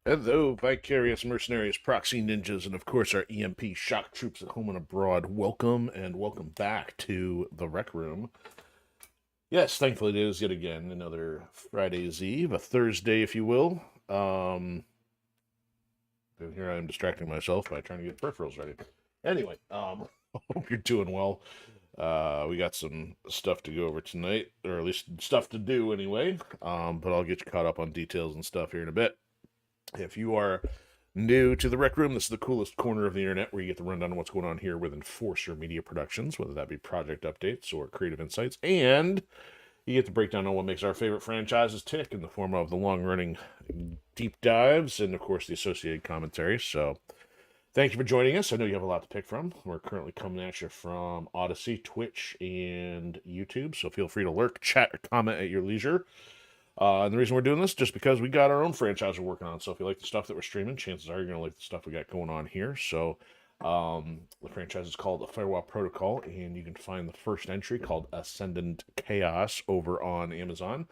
Hello, vicarious mercenaries, proxy ninjas, and of course our EMP shock troops at home and abroad. Welcome and welcome back to the Rec Room. Yes, thankfully it is yet again another Friday's Eve, a Thursday, if you will. And here I am distracting myself by trying to get peripherals ready. Anyway, hope you're doing well. We got some stuff to go over tonight, or at least stuff to do anyway. But I'll get you caught up on details and stuff here in a bit. If you are new to the Rec Room, this is the coolest corner of the internet where you get the rundown on what's going on here with Enforcer Media Productions, whether that be project updates or creative insights, and you get the breakdown on what makes our favorite franchises tick in the form of the long-running deep dives and, of course, the associated commentary. So, thank you for joining us. I know you have a lot to pick from. We're currently coming at you from Odysee, Twitch, and YouTube, so feel free to lurk, chat, or comment at your leisure. And the reason we're doing this just because we got our own franchise we're working on. So if you like the stuff that we're streaming, chances are you're going to like the stuff we got going on here. So the franchise is called The Firewall Protocol, and you can find the first entry called Ascendant Chaos over on Amazon.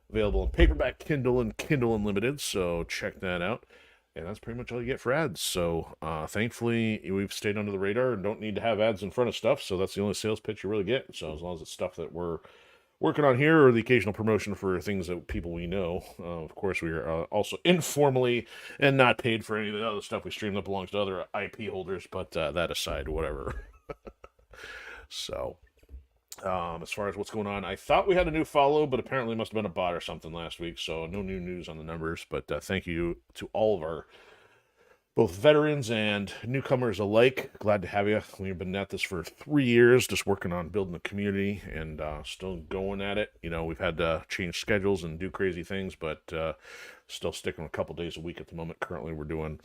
Available in paperback, Kindle, and Kindle Unlimited. So check that out. And that's pretty much all you get for ads. So thankfully, we've stayed under the radar and don't need to have ads in front of stuff. So that's the only sales pitch you really get. So as long as it's stuff that we're working on here or the occasional promotion for things that people we know. Of course, we are also informally and not paid for any of the other stuff we stream that belongs to other IP holders, but that aside, whatever. So, as far as what's going on, I thought we had a new follow, but apparently it must have been a bot or something last week, so no new news on the numbers, but thank you to all of our both veterans and newcomers alike. Glad to have you. We've been at this for 3 years, just working on building the community and still going at it. You know, we've had to change schedules and do crazy things, but still sticking a couple days a week at the moment. Currently, we're doing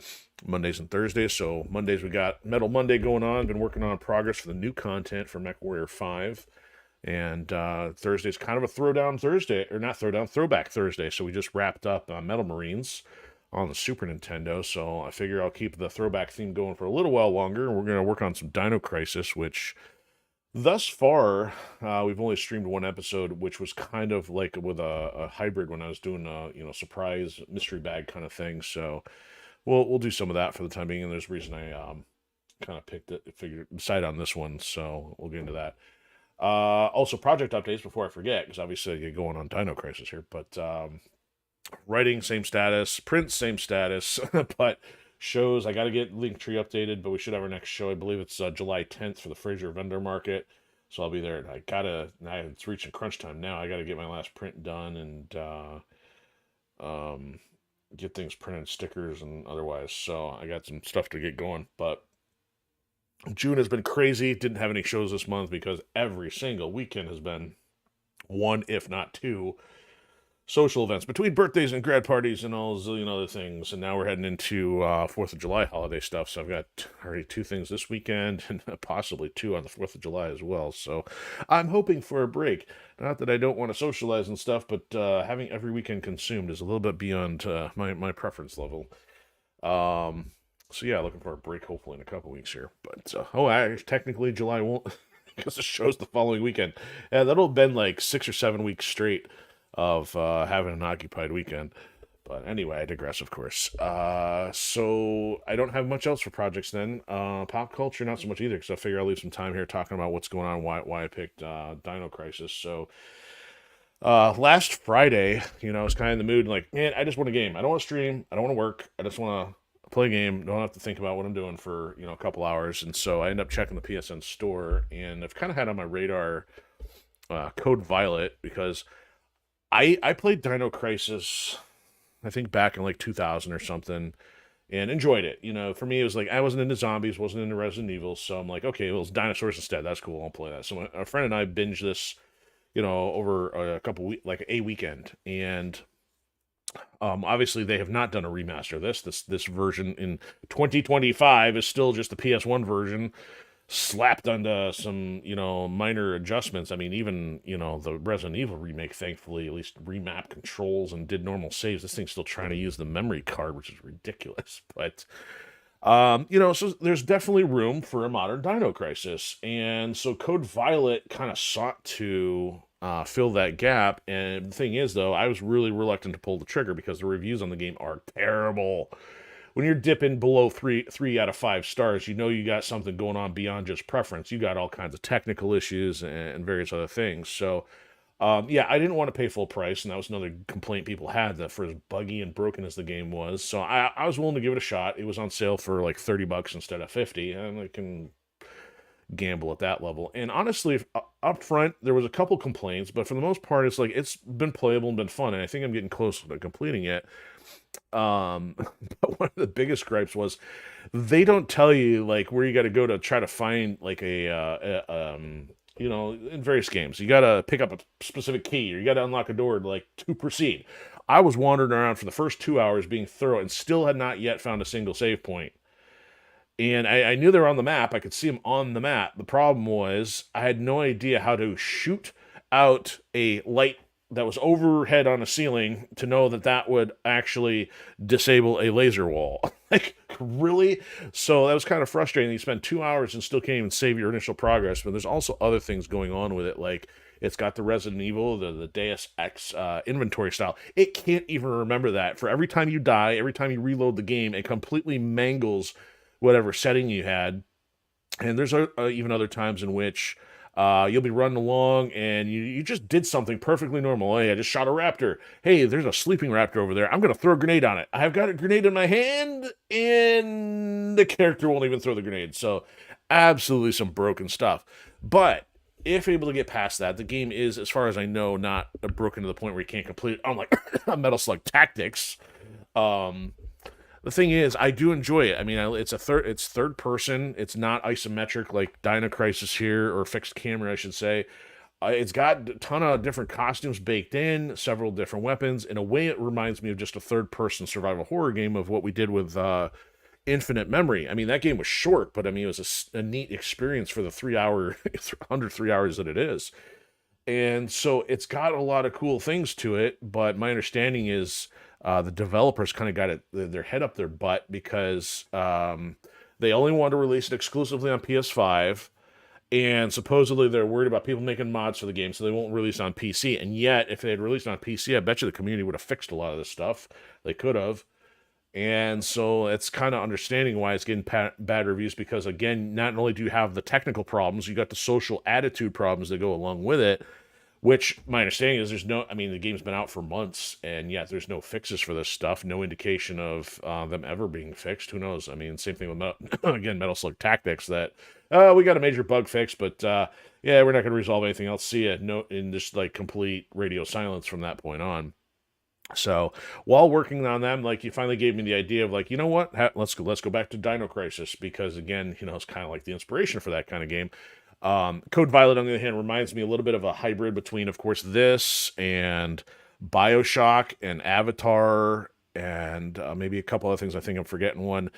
Mondays and Thursdays. So Mondays, we got Metal Monday going on. Been working on progress for the new content for MechWarrior 5. And Thursday's kind of a throwdown Thursday, or not throwdown, throwback Thursday. So we just wrapped up Metal Marines on the Super Nintendo, so I figure I'll keep the throwback theme going for a little while longer. We're going to work on some Dino Crisis, which thus far we've only streamed one episode, which was kind of like with a hybrid when I was doing a surprise mystery bag kind of thing. So we'll do some of that for the time being, and there's a reason I kind of decided on this one. So we'll get into that. Also, project updates before I forget, because obviously I get going on Dino Crisis here, but writing, same status. Print, same status. But shows, I got to get Linktree updated, but we should have our next show. I believe it's July 10th for the Fraser vendor market. So I'll be there. It's reaching crunch time now. I got to get my last print done and get things printed, stickers and otherwise. So I got some stuff to get going. But June has been crazy. Didn't have any shows this month because every single weekend has been one, if not two, social events between birthdays and grad parties and all a zillion other things. And now we're heading into 4th of July holiday stuff. So I've got already 2 things this weekend and possibly 2 on the 4th of July as well. So I'm hoping for a break. Not that I don't want to socialize and stuff, but having every weekend consumed is a little bit beyond my preference level. So yeah, looking for a break hopefully in a couple weeks here. But technically July won't because the show's the following weekend. Yeah, that'll have been like 6 or 7 weeks straight of having an occupied weekend. But anyway, I digress, of course. So I don't have much else for projects then. Pop culture, not so much either, because I figure I'll leave some time here talking about what's going on, why I picked Dino Crisis. So last Friday, I was kind of in the mood, like, man, I just want a game. I don't want to stream. I don't want to work. I just want to play a game. Don't have to think about what I'm doing for, a couple hours. And so I end up checking the PSN store, and I've kind of had on my radar Code Violet, because I played Dino Crisis, I think back in like 2000 or something, and enjoyed it. For me, it was like I wasn't into zombies, wasn't into Resident Evil, so I'm like, okay, well, it's dinosaurs instead. That's cool. I'll play that. So a friend and I binged this, over a couple weeks, like a weekend, and obviously they have not done a remaster of this version in 2025 is still just the PS1 version slapped onto some, minor adjustments. I mean, even, the Resident Evil remake, thankfully, at least remapped controls and did normal saves. This thing's still trying to use the memory card, which is ridiculous. But, so there's definitely room for a modern Dino Crisis. And so Code Violet kind of sought to fill that gap. And the thing is, though, I was really reluctant to pull the trigger because the reviews on the game are terrible. When you're dipping below three out of 5 stars, you know you got something going on beyond just preference. You got all kinds of technical issues and various other things. So, yeah, I didn't want to pay full price, and that was another complaint people had, that for as buggy and broken as the game was. So I was willing to give it a shot. It was on sale for like $30 instead of 50, and I can gamble at that level. And honestly, up front, there was a couple complaints, but for the most part, it's like it's been playable and been fun, and I think I'm getting close to completing it. But one of the biggest gripes was they don't tell you like where you got to go to try to find like you know, in various games, you got to pick up a specific key or you got to unlock a door to proceed. I was wandering around for the first 2 hours being thorough and still had not yet found a single save point. And I knew they were on the map. I could see them on the map. The problem was I had no idea how to shoot out a light that was overhead on a ceiling to know that that would actually disable a laser wall. Like, really? So that was kind of frustrating. You spend 2 hours and still can't even save your initial progress. But there's also other things going on with it. Like, it's got the Resident Evil, the Deus Ex inventory style. It can't even remember that. For every time you die, every time you reload the game, it completely mangles whatever setting you had. And there's even other times in which you'll be running along and you just did something perfectly normal. Hey, I just shot a raptor. Hey, there's a sleeping raptor over there. I'm going to throw a grenade on it. I've got a grenade in my hand, and the character won't even throw the grenade. So, absolutely some broken stuff. But if able to get past that, the game is, as far as I know, not broken to the point where you can't complete it. Unlike Metal Slug Tactics. The thing is, I do enjoy it. I mean, it's third person. It's not isometric like Dino Crisis here, or fixed camera, I should say. It's got a ton of different costumes baked in, several different weapons. In a way, it reminds me of just a third person survival horror game of what we did with Infinite Memory. I mean, that game was short, but I mean, it was a neat experience for the 3 hour, under 3 hours that it is. And so it's got a lot of cool things to it, but my understanding is the developers kind of got their head up their butt because they only want to release it exclusively on PS5, and supposedly they're worried about people making mods for the game, so they won't release on PC. And yet, if they had released on PC, I bet you the community would have fixed a lot of this stuff. They could have. And so it's kind of understanding why it's getting bad reviews, because, again, not only do you have the technical problems, you got the social attitude problems that go along with it, which my understanding is the game's been out for months, and yet there's no fixes for this stuff, no indication of them ever being fixed. Who knows? I mean, same thing with, again, Metal Slug Tactics, that, we got a major bug fix, but, yeah, we're not going to resolve anything else. See ya. No, in just, complete radio silence from that point on. So while working on them, you finally gave me the idea of you know what? Let's go back to Dino Crisis, because again, it's kind of like the inspiration for that kind of game. Code Violet, on the other hand, reminds me a little bit of a hybrid between, of course, this and BioShock and Avatar and maybe a couple other things. I think I'm forgetting one.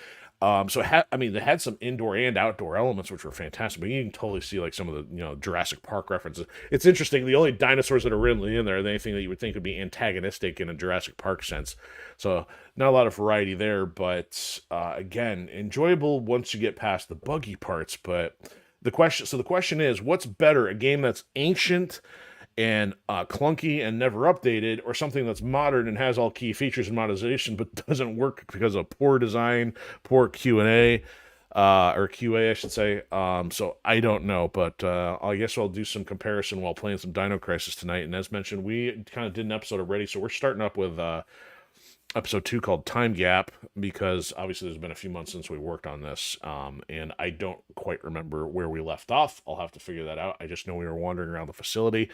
So they had some indoor and outdoor elements which were fantastic, but you can totally see some of the Jurassic Park references. It's interesting. The only dinosaurs that are really in there are anything that you would think would be antagonistic in a Jurassic Park sense. So not a lot of variety there, but again, enjoyable once you get past the buggy parts. But the question is, what's better, a game that's ancient and clunky and never updated, or something that's modern and has all key features and monetization but doesn't work because of poor design, poor Q&A, or QA, I should say. So I don't know, but I guess I'll do some comparison while playing some Dino Crisis tonight. And as mentioned, we kind of did an episode already, so we're starting up with episode 2 called Time Gap, because obviously there's been a few months since we worked on this, and I don't quite remember where we left off. I'll have to figure that out. I just know we were wandering around the facility,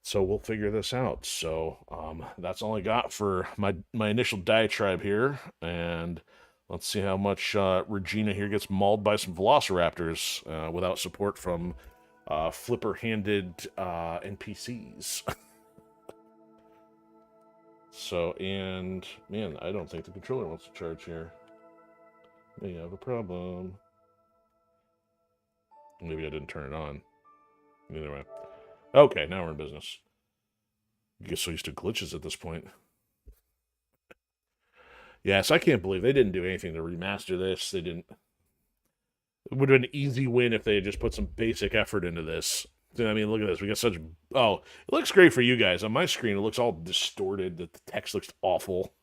so we'll figure this out. So that's all I got for my initial diatribe here, and let's see how much Regina here gets mauled by some velociraptors without support from flipper-handed NPCs. So, and, man, I don't think the controller wants to charge here. May have a problem. Maybe I didn't turn it on. Either way. Okay, now we're in business. I get so used to glitches at this point. Yeah, so I can't believe they didn't do anything to remaster this. They didn't. It would have been an easy win if they had just put some basic effort into this. I mean, look at this. We got such... Oh, it looks great for you guys. On my screen, it looks all distorted. The text looks awful.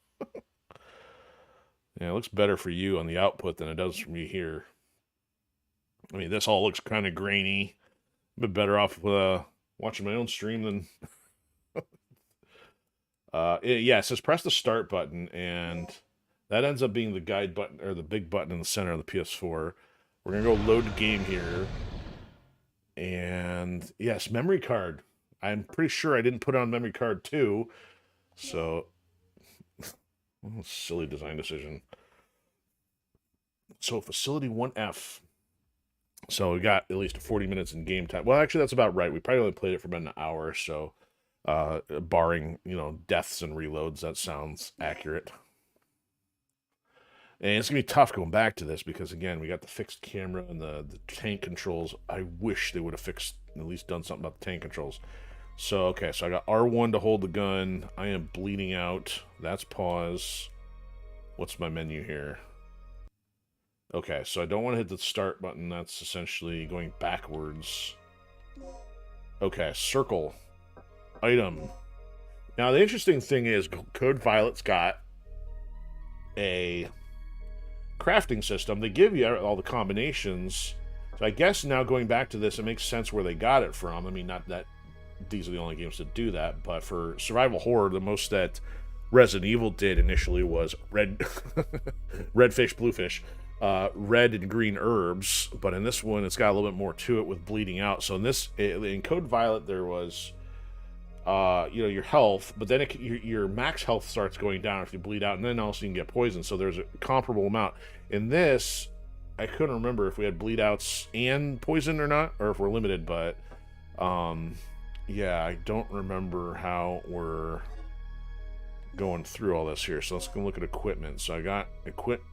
Yeah, it looks better for you on the output than it does for me here. I mean, this all looks kind of grainy. A bit better off watching my own stream than... yeah, it says press the start button, and that ends up being the guide button, or the big button in the center of the PS4. We're going to go load the game here. And yes, memory card. I'm pretty sure I didn't put on memory card 2. So, silly design decision. So, facility 1F. So, we got at least 40 minutes in game time. Well, actually, that's about right. We probably only played it for about an hour or so. Barring, deaths and reloads, that sounds accurate. And it's going to be tough going back to this because, again, we got the fixed camera and the tank controls. I wish they would have at least done something about the tank controls. So, okay, so I got R1 to hold the gun. I am bleeding out. That's pause. What's my menu here? Okay, so I don't want to hit the start button. That's essentially going backwards. Okay, circle. Item. Now, the interesting thing is Code Violet's got a crafting system. They give you all the combinations. So I guess now going back to this, it makes sense where they got it from. I mean, not that these are the only games that do that, but for survival horror, the most that Resident Evil did initially was red fish, blue fish, red and green herbs. But in this one, it's got a little bit more to it with bleeding out. So in Code Violet, there was your health, but then your max health starts going down if you bleed out, and then also you can get poisoned. So there's a comparable amount. In this, I couldn't remember if we had bleed outs and poison or not, or if we're limited, but yeah, I don't remember how we're going through all this here. So let's go look at equipment. So I got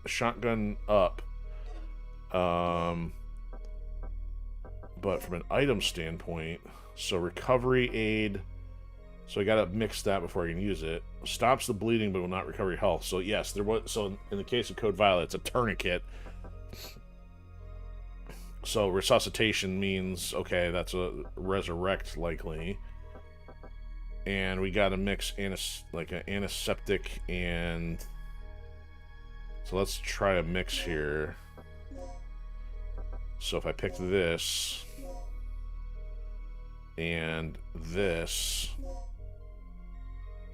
shotgun up, but from an item standpoint, so recovery aid. So I gotta mix that before I can use it. Stops the bleeding, but will not recover your health. So yes, there was. So in the case of Code Violet, it's a tourniquet. So resuscitation means okay, that's a resurrect likely. And we gotta mix an antiseptic and. So let's try a mix here. So if I pick this and this.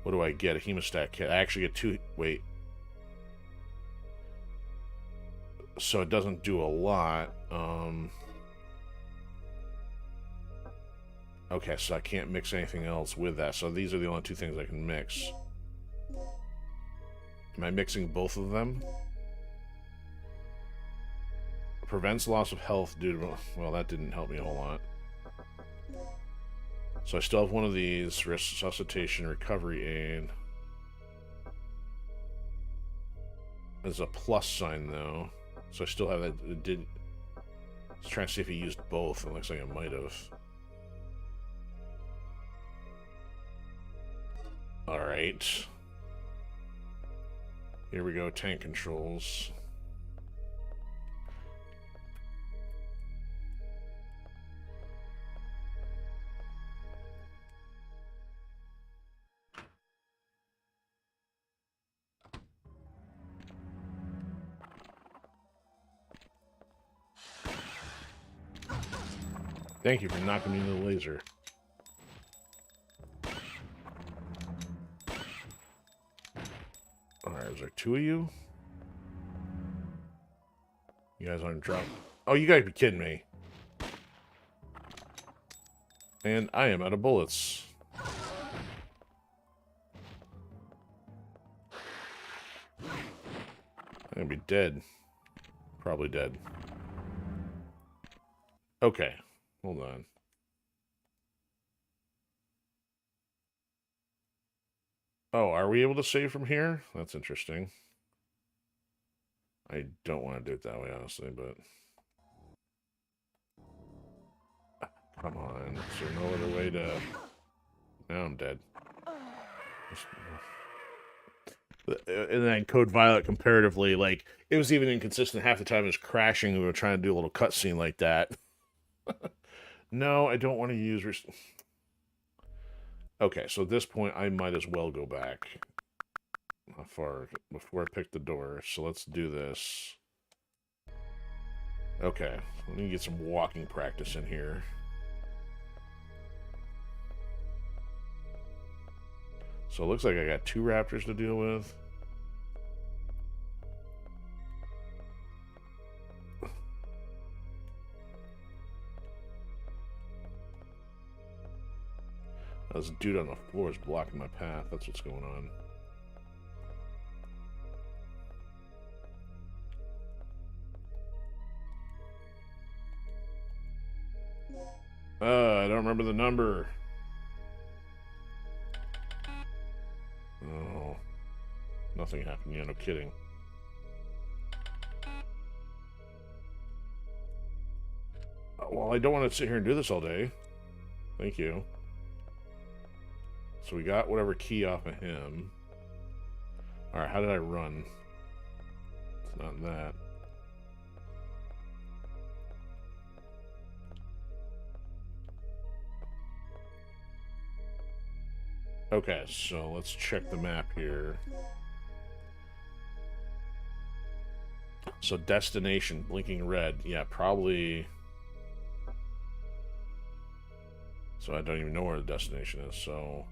What do I get? A hemostat kit. I actually get 2... Wait. So it doesn't do a lot. Okay, so I can't mix anything else with that. So these are the only 2 things I can mix. Am I mixing both of them? Prevents loss of health due to... Well, that didn't help me a whole lot. So I still have one of these, resuscitation, recovery aid. There's a plus sign, though. So I still have that. It did... Let's try and see if he used both. It looks like it might have. Alright. Here we go, tank controls. Thank you for knocking me into the laser. Alright, is there 2 of you? You guys aren't dropped. Oh, you gotta be kidding me. And I am out of bullets. I'm gonna be dead. Probably dead. Okay. Hold on. Oh, are we able to save from here? That's interesting. I don't want to do it that way, honestly, but... Come on. Is there no other way to... Now I'm dead. And then Code Violet, comparatively, like, it was even inconsistent. Half the time it was crashing. We were trying to do a little cutscene like that. No, I don't want to use... Okay, so at this point, I might as well go back. How far? Before I pick the door. So let's do this. Okay, let me get some walking practice in here. So it looks like I got 2 raptors to deal with. This dude on the floor is blocking my path. That's what's going on. I don't remember the number. Oh. Nothing happened yet, no kidding. Well, I don't want to sit here and do this all day. Thank you. So we got whatever key off of him. Alright, how did I run? It's not that. Okay, so let's check the map here. So destination, blinking red. Yeah, probably... So I don't even know where the destination is, so...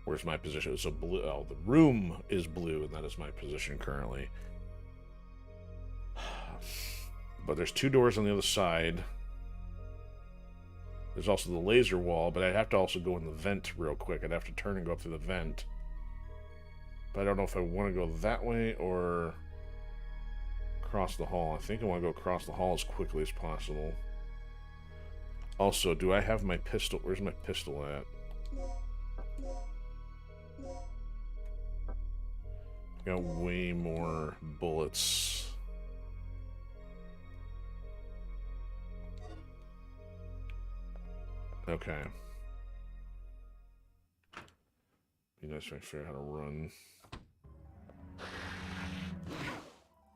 Where's my position? So blue. Oh, the room is blue, and that is my position currently. But there's 2 doors on the other side. There's also the laser wall, but I'd have to also go in the vent real quick. I'd have to turn and go up through the vent. But I don't know if I want to go that way or across the hall. I think I want to go across the hall as quickly as possible. Also, do I have my pistol? Where's my pistol at? Got way more bullets. Okay. Be nice if I figure out how to run.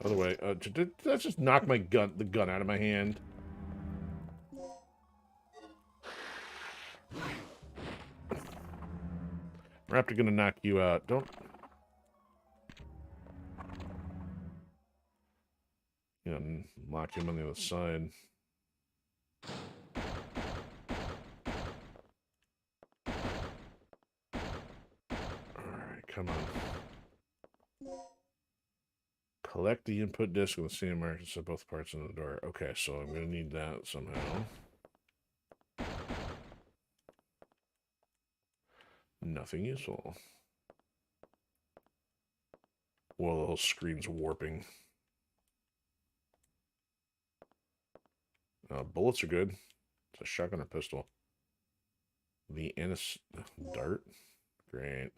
By the way, did that just knock the gun out of my hand? Raptor gonna knock you out. Don't... Yeah, lock him on the other side. Alright, come on. Collect the input disk with the CM markers at both parts of the door. Okay, so I'm gonna need that somehow. Nothing useful. Whoa, the whole screen's warping. Bullets are good. It's a shotgun or pistol. The dart? Great.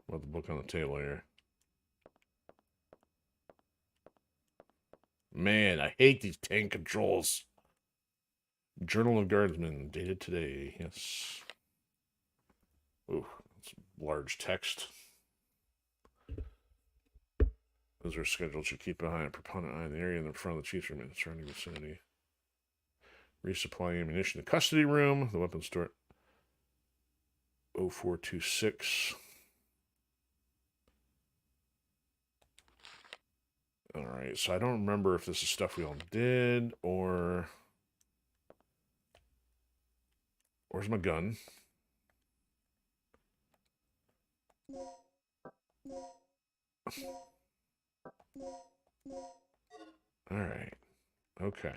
What the book on the table here? Man, I hate these tank controls. Journal of Guardsmen, dated today. Yes. Ooh, that's large text. Those are scheduled to keep behind a proponent eye in the area in the front of the chief's room and surrounding vicinity. Resupplying ammunition in the custody room. The weapons store. 0426. Alright, so I don't remember if this is stuff we all did, or... Where's my gun? Alright. Okay.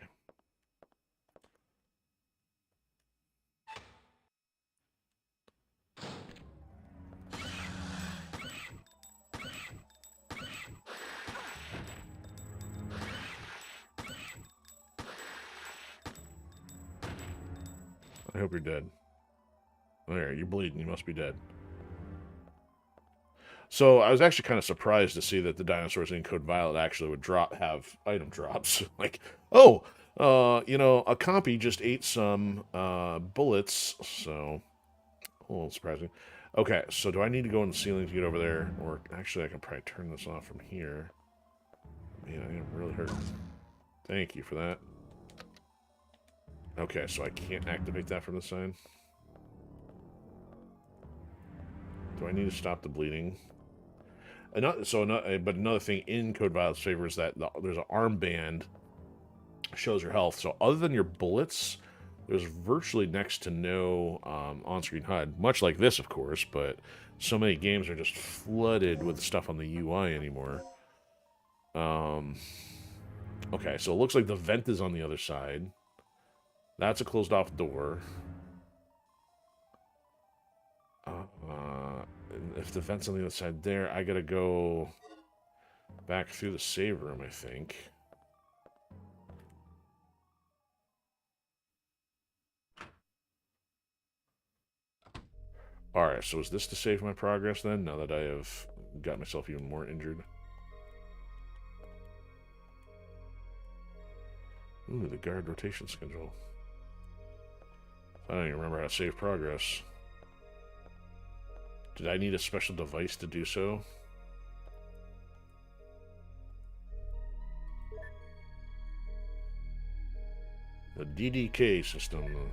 I hope you're dead. There, you're bleeding. You must be dead. So I was actually kind of surprised to see that the dinosaurs in Code Violet actually would have item drops. Like, oh, you know, a compy just ate some bullets, so little surprising. Okay, so do I need to go in the ceiling to get over there? Or actually, I can probably turn this off from here. Man, I am really hurting. Thank you for that. Okay, so I can't activate that from the side. Do I need to stop the bleeding? But another thing in Code Violet's favor is that there's an armband shows your health. So other than your bullets, there's virtually next to no on-screen HUD. Much like this, of course, but so many games are just flooded with stuff on the UI anymore. Okay, so it looks like the vent is on the other side. That's a closed-off door. If the vent's on the other side there, I gotta go back through the save room, I think. Alright, so is this to save my progress then, now that I have got myself even more injured? Ooh, the guard rotation schedule. I don't even remember how to save progress. Did I need a special device to do so? The DDK system.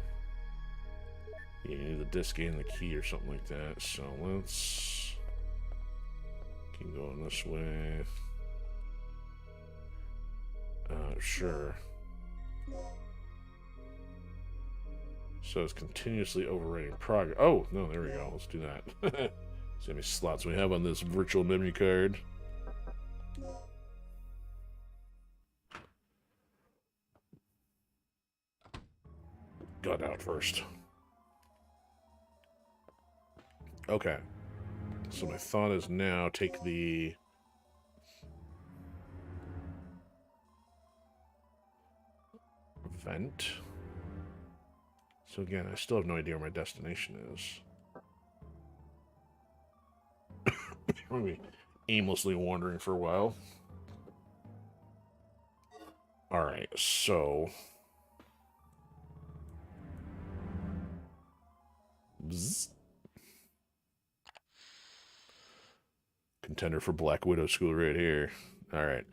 Yeah, you need the disk and the key or something like that. So let's keep going this way. Sure. So it's continuously overwriting progress. Oh, no, there we go. Let's do that. See how many slots we have on this virtual memory card. Gun out first. Okay. So my thought is now take the... vent. So again, I still have no idea where my destination is. I'm going to be aimlessly wandering for a while. Alright, so... Bzz. Contender for Black Widow School right here. Alright.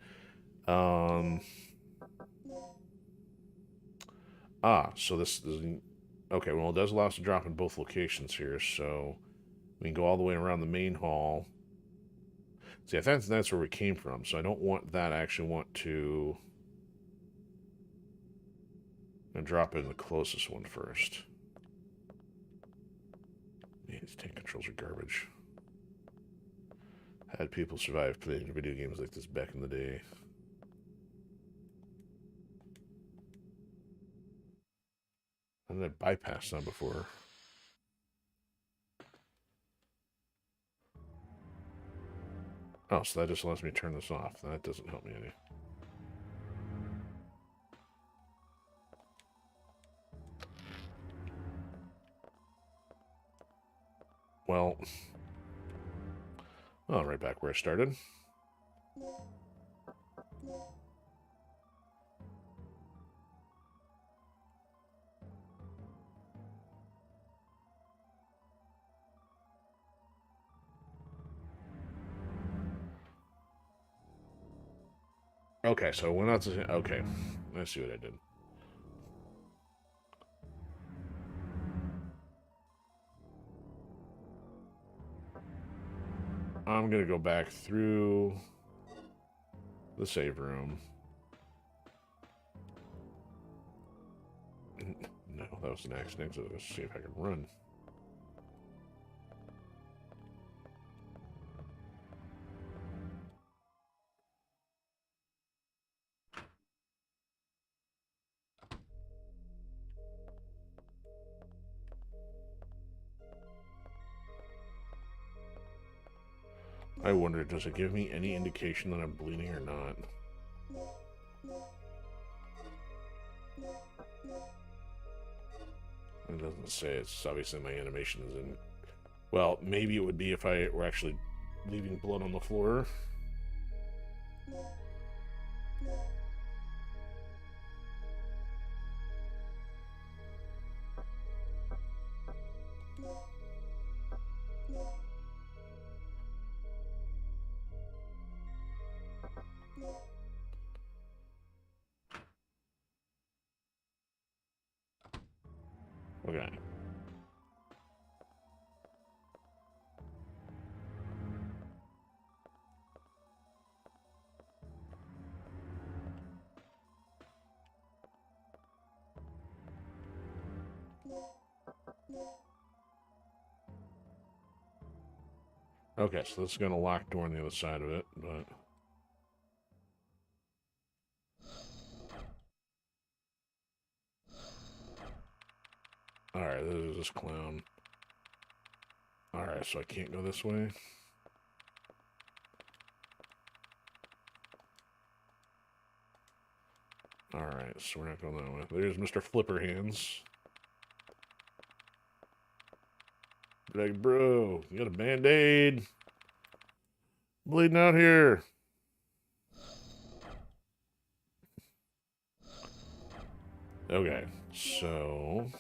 So this is... Okay, well, it does allow us to drop in both locations here, so... We can go all the way around the main hall. See, I think that's where we came from, so I don't want that. I actually want to... I'm gonna drop in the closest one first. Man, these tank controls are garbage. Had people survive playing video games like this back in the day. How did I bypass that before? Oh, so that just lets me turn this off. That doesn't help me any. Well... Oh, right back where I started. Okay, so I went out to... Okay, I see what I did. I'm gonna go back through the save room. No, that was an accident, so let's see if I can run. I wonder, does it give me any indication that I'm bleeding or not? It doesn't say. It's obviously my animation is in. Well, maybe it would be if I were actually leaving blood on the floor. Okay. Okay, so this is going to lock door on the other side of it, but... Alright, this is this clown. Alright, so I can't go this way. Alright, so we're not going that way. There's Mr. Flipper Hands. Like, bro, you got a band-aid? Bleeding out here. Okay, so...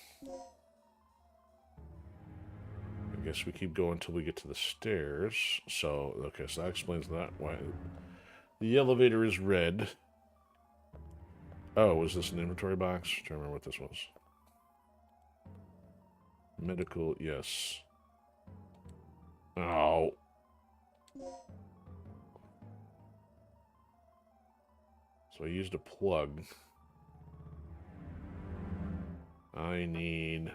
I guess we keep going until we get to the stairs. So, okay, so that explains that. Why the elevator is red. Oh, was this an inventory box? I'm trying to remember what this was. Medical, yes. Oh. So I used a plug. I need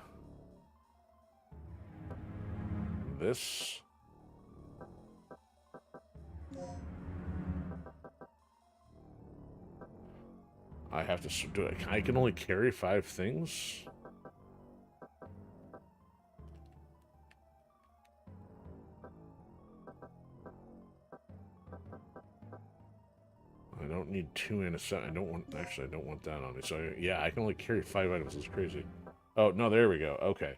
this. I have to do it. I can only carry 5 things. I don't need 2 and a set. I don't want. Actually, I don't want that on me. So yeah, I can only carry 5 items. It's crazy. Oh no, there we go. Okay.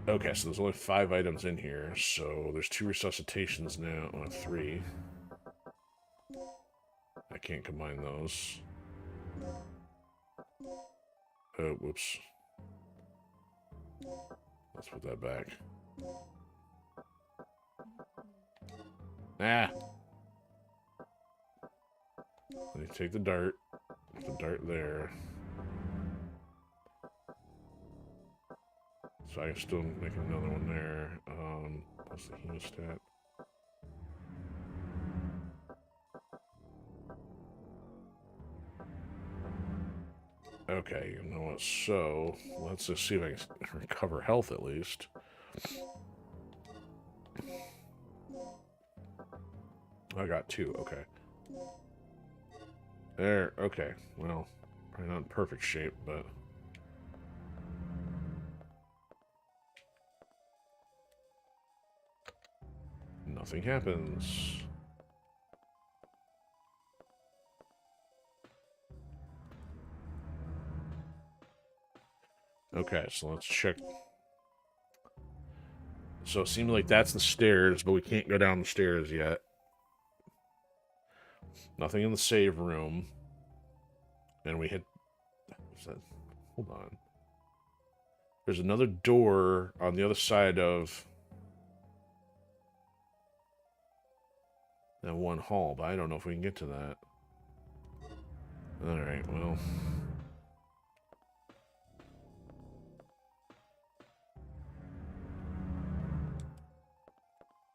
Okay, so there's only 5 items in here. So there's 2 resuscitations now. 3. I can't combine those. Oh, whoops. Let's put that back. Ah! Let me take the dart. Put the dart there. So I can still make another one there. What's the hemostat? Okay, you know what? So let's just see if I can recover health at least. I got 2. Okay. There. Okay. Well, probably not in perfect shape, but. Nothing happens. Okay, so let's check. So it seems like that's the stairs, but we can't go down the stairs yet. Nothing in the save room. And we hit... What's that? Hold on. There's another door on the other side of that one hall, but I don't know if we can get to that. Alright, well...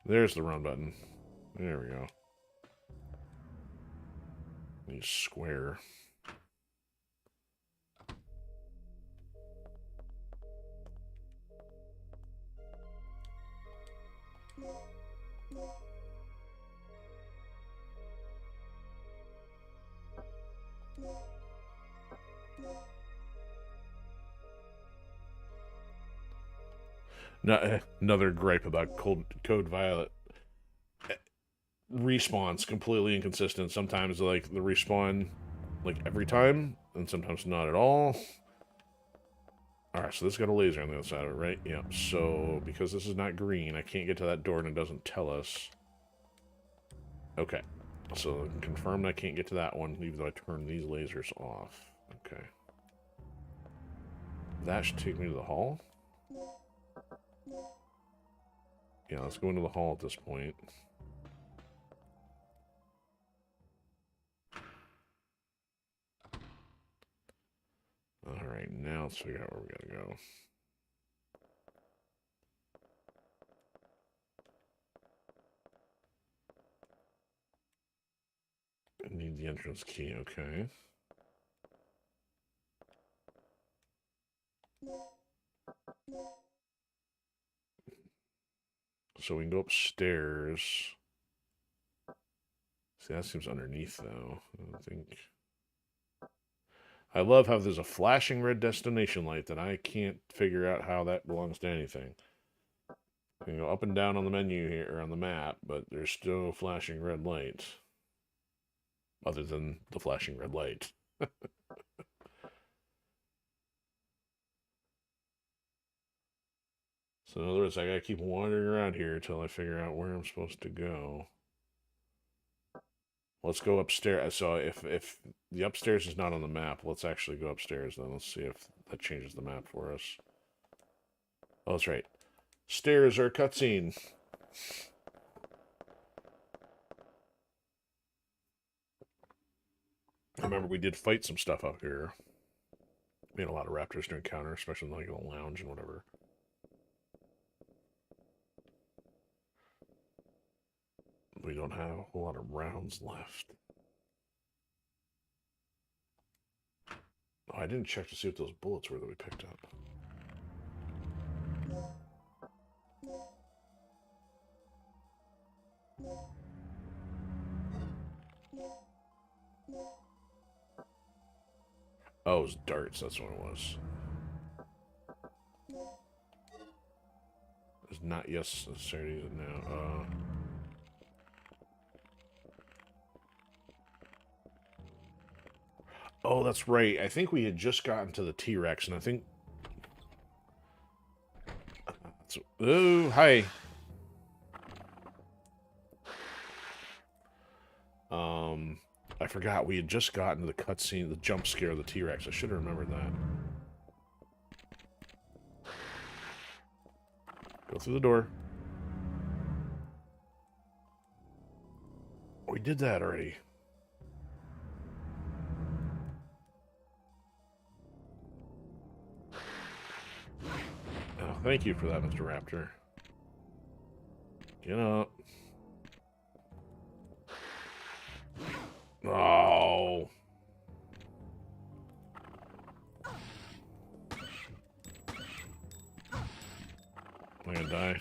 There's the run button. There we go. Need square. No, another gripe about Code Violet. Respawn's completely inconsistent. Sometimes, like, the respawn, like, every time, and sometimes not at all. Alright, so this got a laser on the other side of it, right? Yep, so, because this is not green, I can't get to that door and it doesn't tell us. Okay, so I can confirm I can't get to that one, even though I turned these lasers off. Okay. That should take me to the hall? Yeah, let's go into the hall at this point. Alright, now let's figure out where we gotta go. I need the entrance key, okay. So we can go upstairs. See, that seems underneath, though. I don't think... I love how there's a flashing red destination light that I can't figure out how that belongs to anything. I can go up and down on the menu here, or on the map, but there's still a flashing red light. Other than the flashing red light. So in other words, I gotta keep wandering around here until I figure out where I'm supposed to go. Let's go upstairs. So if the upstairs is not on the map, let's actually go upstairs then. Let's see if that changes the map for us. Oh, that's right. Stairs are a cutscene. I remember we did fight some stuff up here. We had a lot of raptors to encounter, especially in like the lounge and whatever. We don't have a whole lot of rounds left. Oh, I didn't check to see what those bullets were that we picked up. Oh, it was darts, that's what it was. It's not yes necessarily now. Oh, that's right. I think we had just gotten to the T-Rex, and I think... Oh, hi. I forgot we had just gotten to the cutscene, the jump scare of the T-Rex. I should have remembered that. Go through the door. We did that already. Oh, thank you for that, Mr. Raptor. Get up. Oh. Am I gonna die?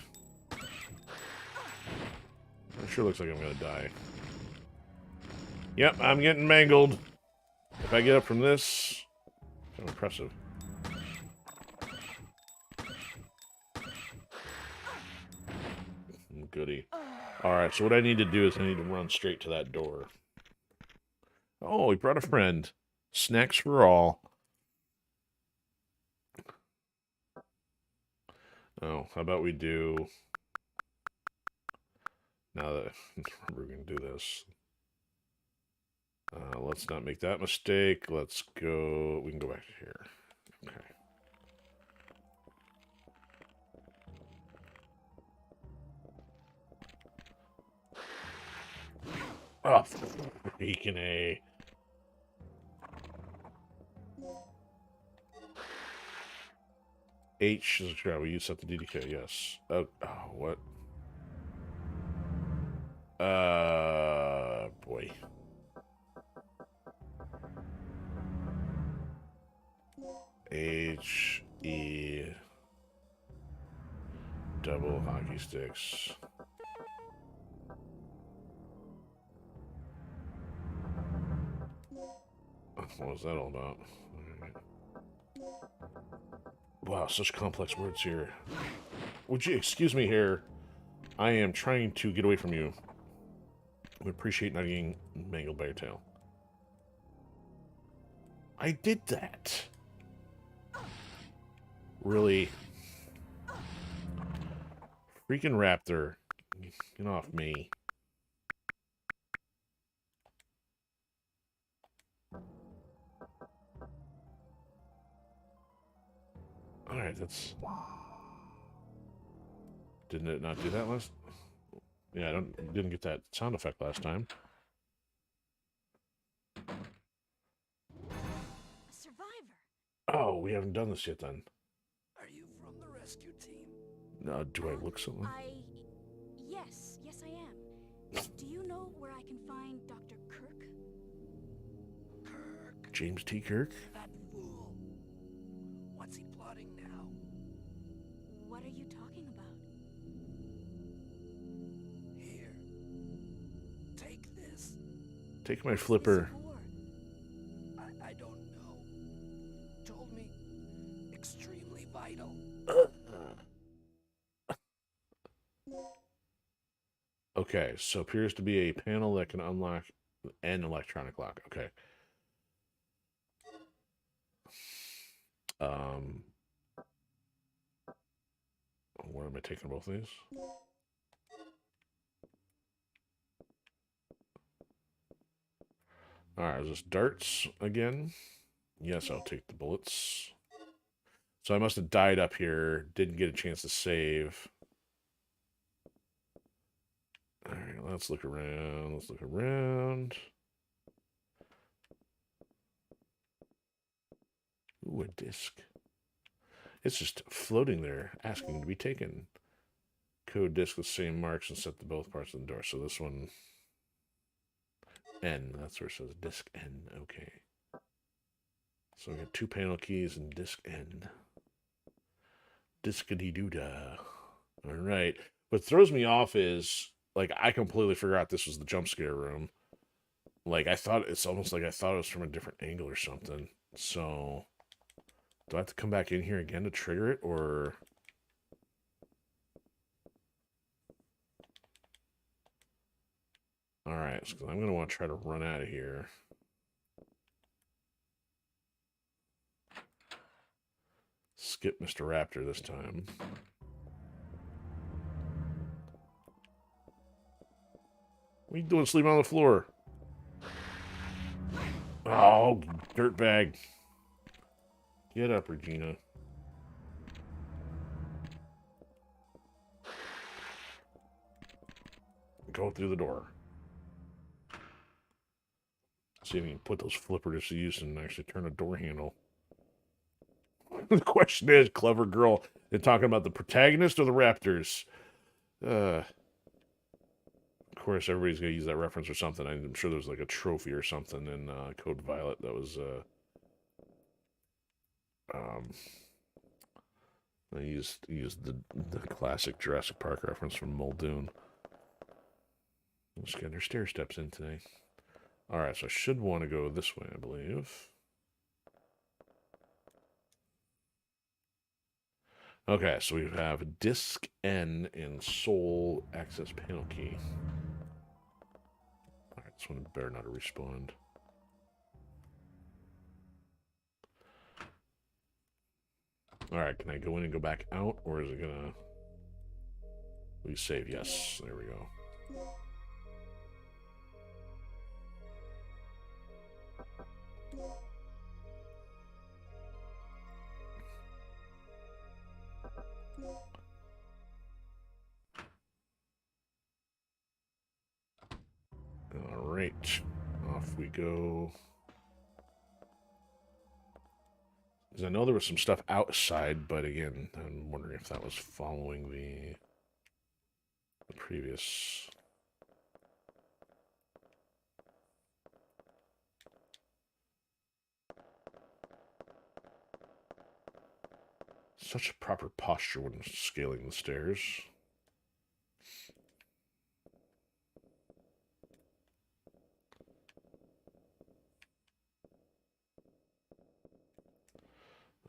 It sure looks like I'm gonna die. Yep, I'm getting mangled. If I get up from this, kind of impressive. Goody. Alright, so what I need to do is I need to run straight to that door. Oh, he brought a friend. Snacks for all. Oh, how about we do... Now that we're going to do this. Let's not make that mistake. Let's go... We can go back to here. Okay. Oh, freaking A. H is a grab. We use set the DDK, yes. Oh, what? Boy. H, E, double hockey sticks. What was that all about? Wow, such complex words here. Would you excuse me here? I am trying to get away from you. I would appreciate not getting mangled by your tail. I did that. Really? Freaking raptor. Get off me. Alright, that's... Didn't it not do that last... Yeah, I didn't get that sound effect last time. A survivor. Oh, we haven't done this yet then. Are you from the rescue team? Do I look something? Yes, I am. Do you know where I can find Dr. Kirk? Kirk, James T. Kirk? that fool. What's he plotting now? What are you talking about? Here. Take this. Take my What's flipper. this for? I don't know. Told me extremely vital. Okay, so appears to be a panel that can unlock an electronic lock. Okay. What am I taking both of these? Alright, is this darts again? Yes, I'll take the bullets. So I must have died up here, didn't get a chance to save. Alright, let's look around. Let's look around. Ooh, a disc. It's just floating there, asking to be taken. Code disc with same marks and set to both parts of the door. So this one, N. That's where it says disc N. Okay. So we got 2 panel keys and disc N. Disc-a-dee-doo-dah. All right. What throws me off is, like, I completely forgot this was the jump scare room. Like, it's almost like I thought it was from a different angle or something. So, do I have to come back in here again to trigger it, or... Alright, so I'm going to want to try to run out of here. Skip Mr. Raptor this time. What are you doing sleeping on the floor? Oh, dirtbag. Get up, Regina. Go through the door. See if you can put those flippers to use and actually turn a door handle. The question is, clever girl, they're talking about the protagonist or the Raptors? Of course, everybody's going to use that reference or something. I'm sure there's like a trophy or something in Code Violet that was... I used the classic Jurassic Park reference from Muldoon. Let's get her stair steps in today. Alright, so I should want to go this way, I believe. Okay, so we have disk N and sole access panel key. Alright, this one better not have respawned. Alright, can I go in and go back out, or is it gonna... We save, yes. There we go. Alright, off we go. Because I know there was some stuff outside, but again, I'm wondering if that was following the previous... Such a proper posture when scaling the stairs.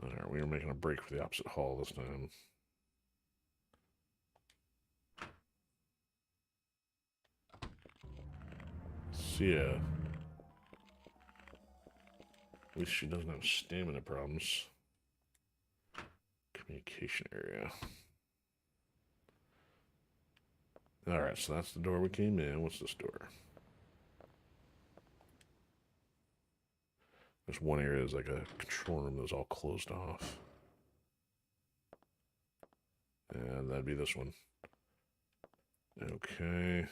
Alright, we are making a break for the opposite hall this time. See ya. At least she doesn't have stamina problems. Communication area. Alright, so that's the door we came in. What's this door? There's one area that's like a control room that's all closed off. And that'd be this one. Okay.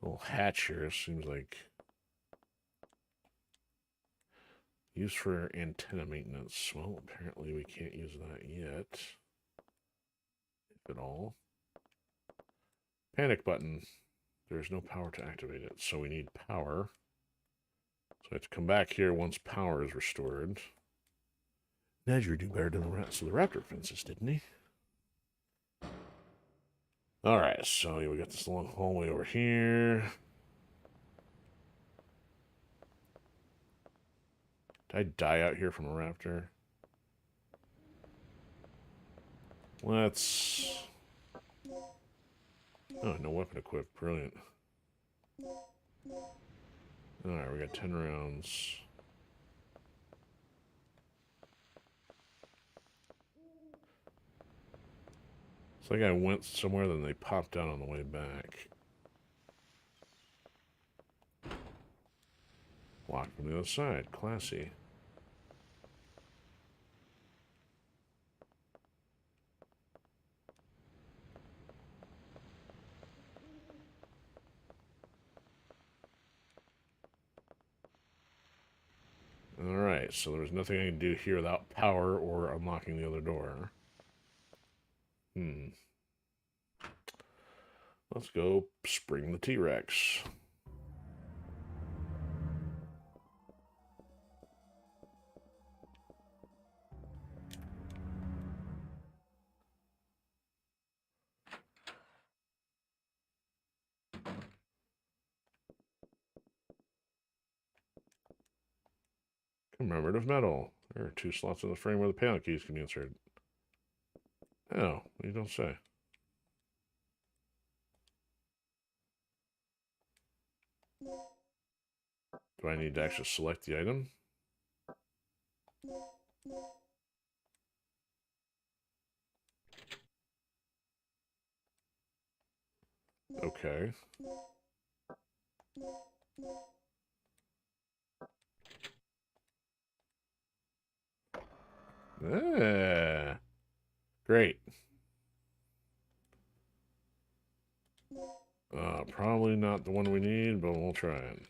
Little hatch here seems like... Used for antenna maintenance. Well, apparently we can't use that yet. If at all. Panic button. There's no power to activate it, so we need power. So I have to come back here once power is restored. Nedger do better than the rest of the raptor fences, didn't he? Alright, so we got this long hallway over here. Did I die out here from a raptor? Let's... Oh, no weapon equipped. Brilliant. Alright, we got 10 rounds. It's like I went somewhere, then they popped out on the way back. Locked from the other side. Classy. Alright, so there's nothing I can do here without power or unlocking the other door. Let's go spring the T-Rex. Commemorative medal. There are 2 slots in the frame where the panel keys can be inserted. Oh, you don't say. Do I need to actually select the item? Okay. Ah, great. Probably not the one we need, but we'll try it.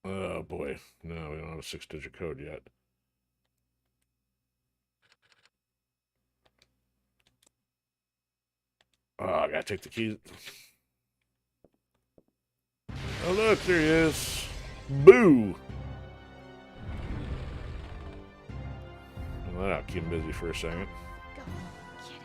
Oh boy, no, we don't have a 6-digit code yet. Oh, I gotta take the keys. Oh look, there he is. Boo! Well, that'll keep him busy for a second. Go, get it.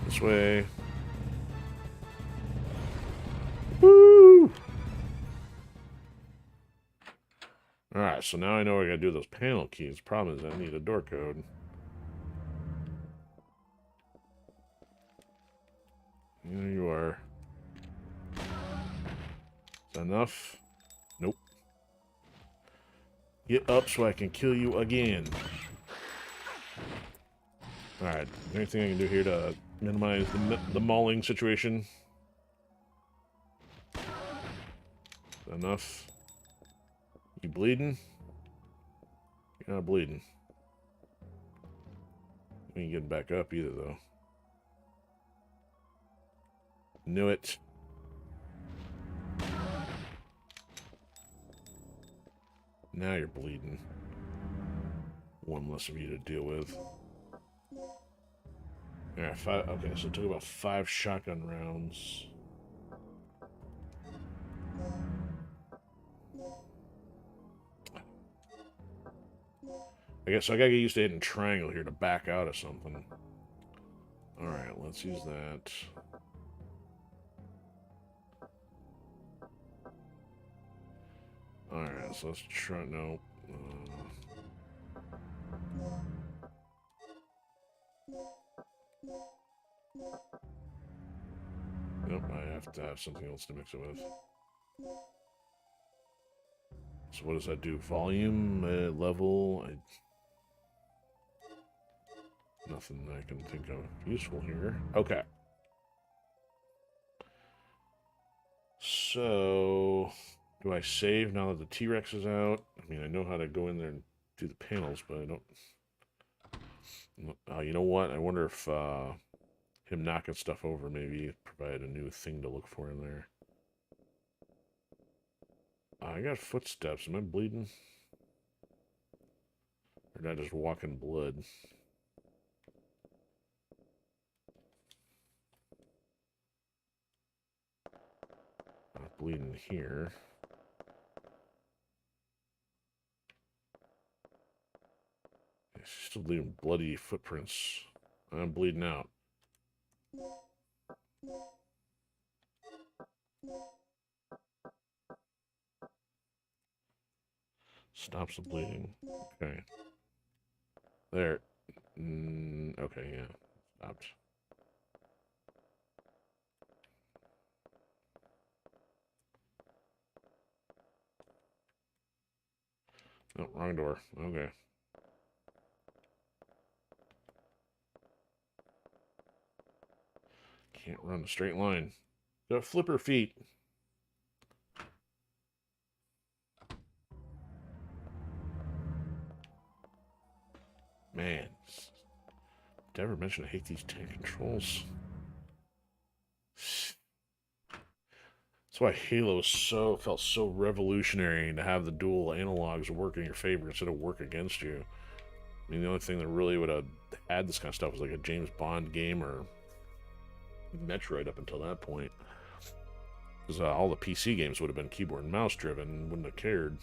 This way. Woo! Alright, so now I know what I gotta do with those panel keys. Problem is I need a door code. There you are. Is that enough? Nope. Get up so I can kill you again. Alright, anything I can do here to minimize the mauling situation? Is that enough? You bleeding? You're not bleeding. We ain't getting back up either, though. Knew it. Now you're bleeding. One less of you to deal with. Alright, 5. Okay, so it took about 5 shotgun rounds. I guess I gotta get used to hitting triangle here to back out of something. Alright, let's use that. Alright, so let's try. No. Nope, I have to have something else to mix it with. So what does that do? Volume, level? Nothing I can think of useful here. Okay. So Do I save now that the T-Rex is out? I mean, I know how to go in there and do the panels, but I don't... you know what? I wonder if him knocking stuff over maybe provide a new thing to look for in there. I got footsteps. Am I bleeding? Or did I just walk in blood? Not bleeding here. Still leaving bloody footprints. I'm bleeding out. Stops the bleeding. Okay. There. Okay, yeah. Stopped. Oh, wrong door. Okay. Can't run a straight line. Got flipper feet. Man. Did I ever mention I hate these tank controls? That's why Halo felt so revolutionary, to have the dual analogs work in your favor instead of work against you. I mean, the only thing that really would have had this kind of stuff was like a James Bond game or Metroid up until that point. Because all the PC games would have been keyboard and mouse driven and wouldn't have cared.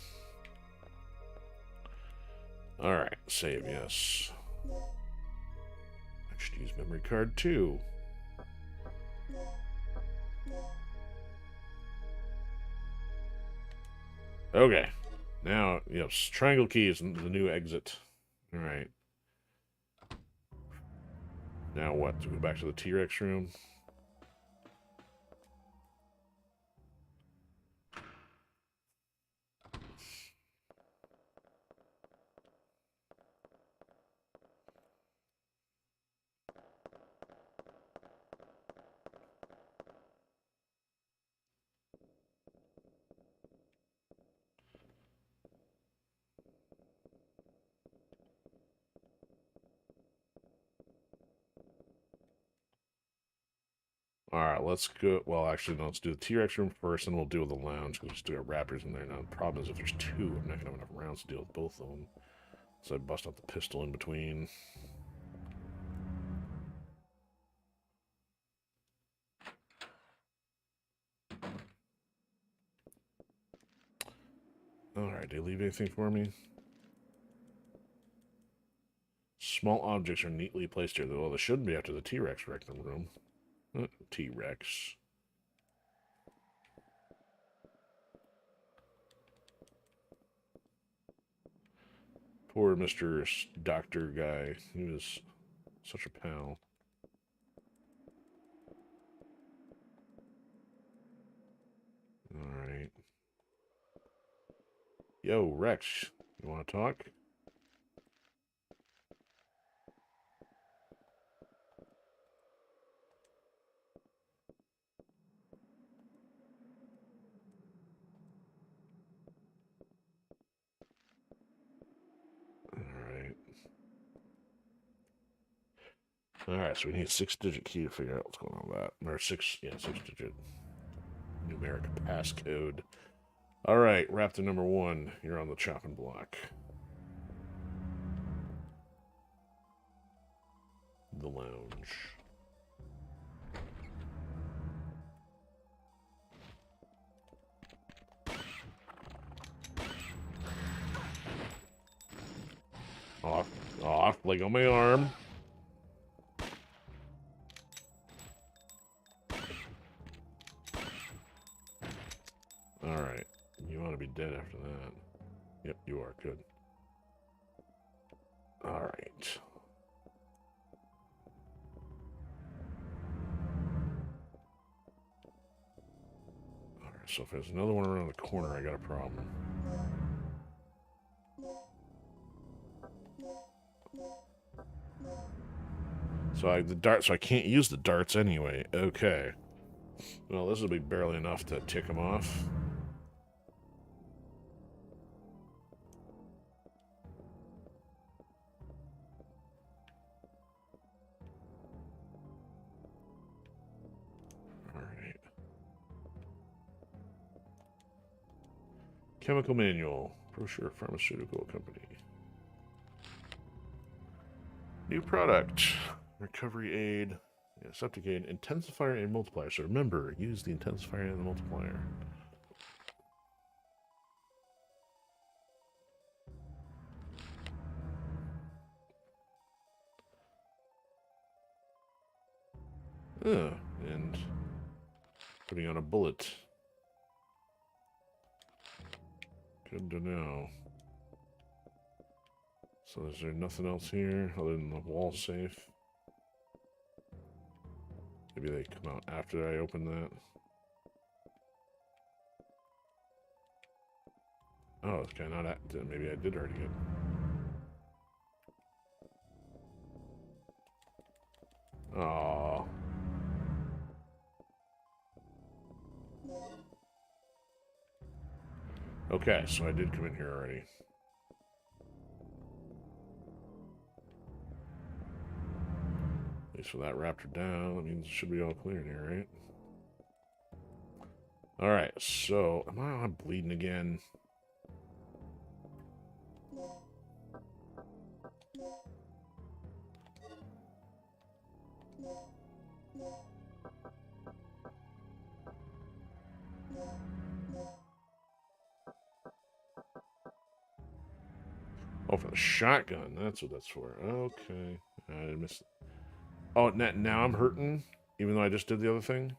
Alright, save, yes. I should use memory card too. Okay. Now, yes, triangle key is the new exit. Alright. Now what? To go back to the T-Rex room? Alright, let's go. Well, actually, no, let's do the T-Rex room first, and we'll deal with the lounge. We'll just do our raptors in there. Now, the problem is if there's two, I'm not going to have enough rounds to deal with both of them. So I bust out the pistol in between. Alright, did they leave anything for me? Small objects are neatly placed here. Well, they shouldn't be after the T-Rex wrecked the room. T-Rex. Poor Mr. Doctor guy. He was such a pal. Alright. Yo, Rex. You want to talk? Alright, so we need a 6-digit key to figure out what's going on with that. Or 6-digit numeric passcode. Alright, raptor number 1. You're on the chopping block. The lounge. Off, leg on my arm. Alright. You want to be dead after that. Yep, you are. Good. Alright. Alright, so if there's another one around the corner, I got a problem. So I can't use the darts anyway. Okay. Well, this will be barely enough to tick him off. Chemical manual. Brochure pharmaceutical company. New product. Recovery aid. Yeah, septic aid. Intensifier and multiplier. So remember, use the intensifier and the multiplier. And putting on a bullet. Good to know. So is there nothing else here other than the wall safe? Maybe they come out after I open that. Oh, okay, not at, maybe I did already get. Oh. Okay, so I did come in here already. At least for that raptor down, that means it should be all clear in here, right? Alright, so am I bleeding again? Oh, for the shotgun. That's what that's for. Okay. I missed it. Oh, now I'm hurting? Even though I just did the other thing?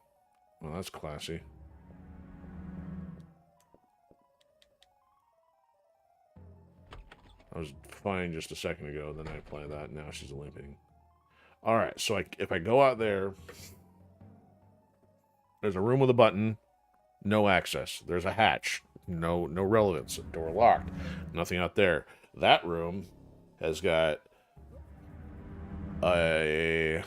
Well, that's classy. I was fine just a second ago, then I apply that, now she's limping. Alright, so if I go out there, there's a room with a button, no access. There's a hatch, no relevance, door locked, nothing out there. That room has got a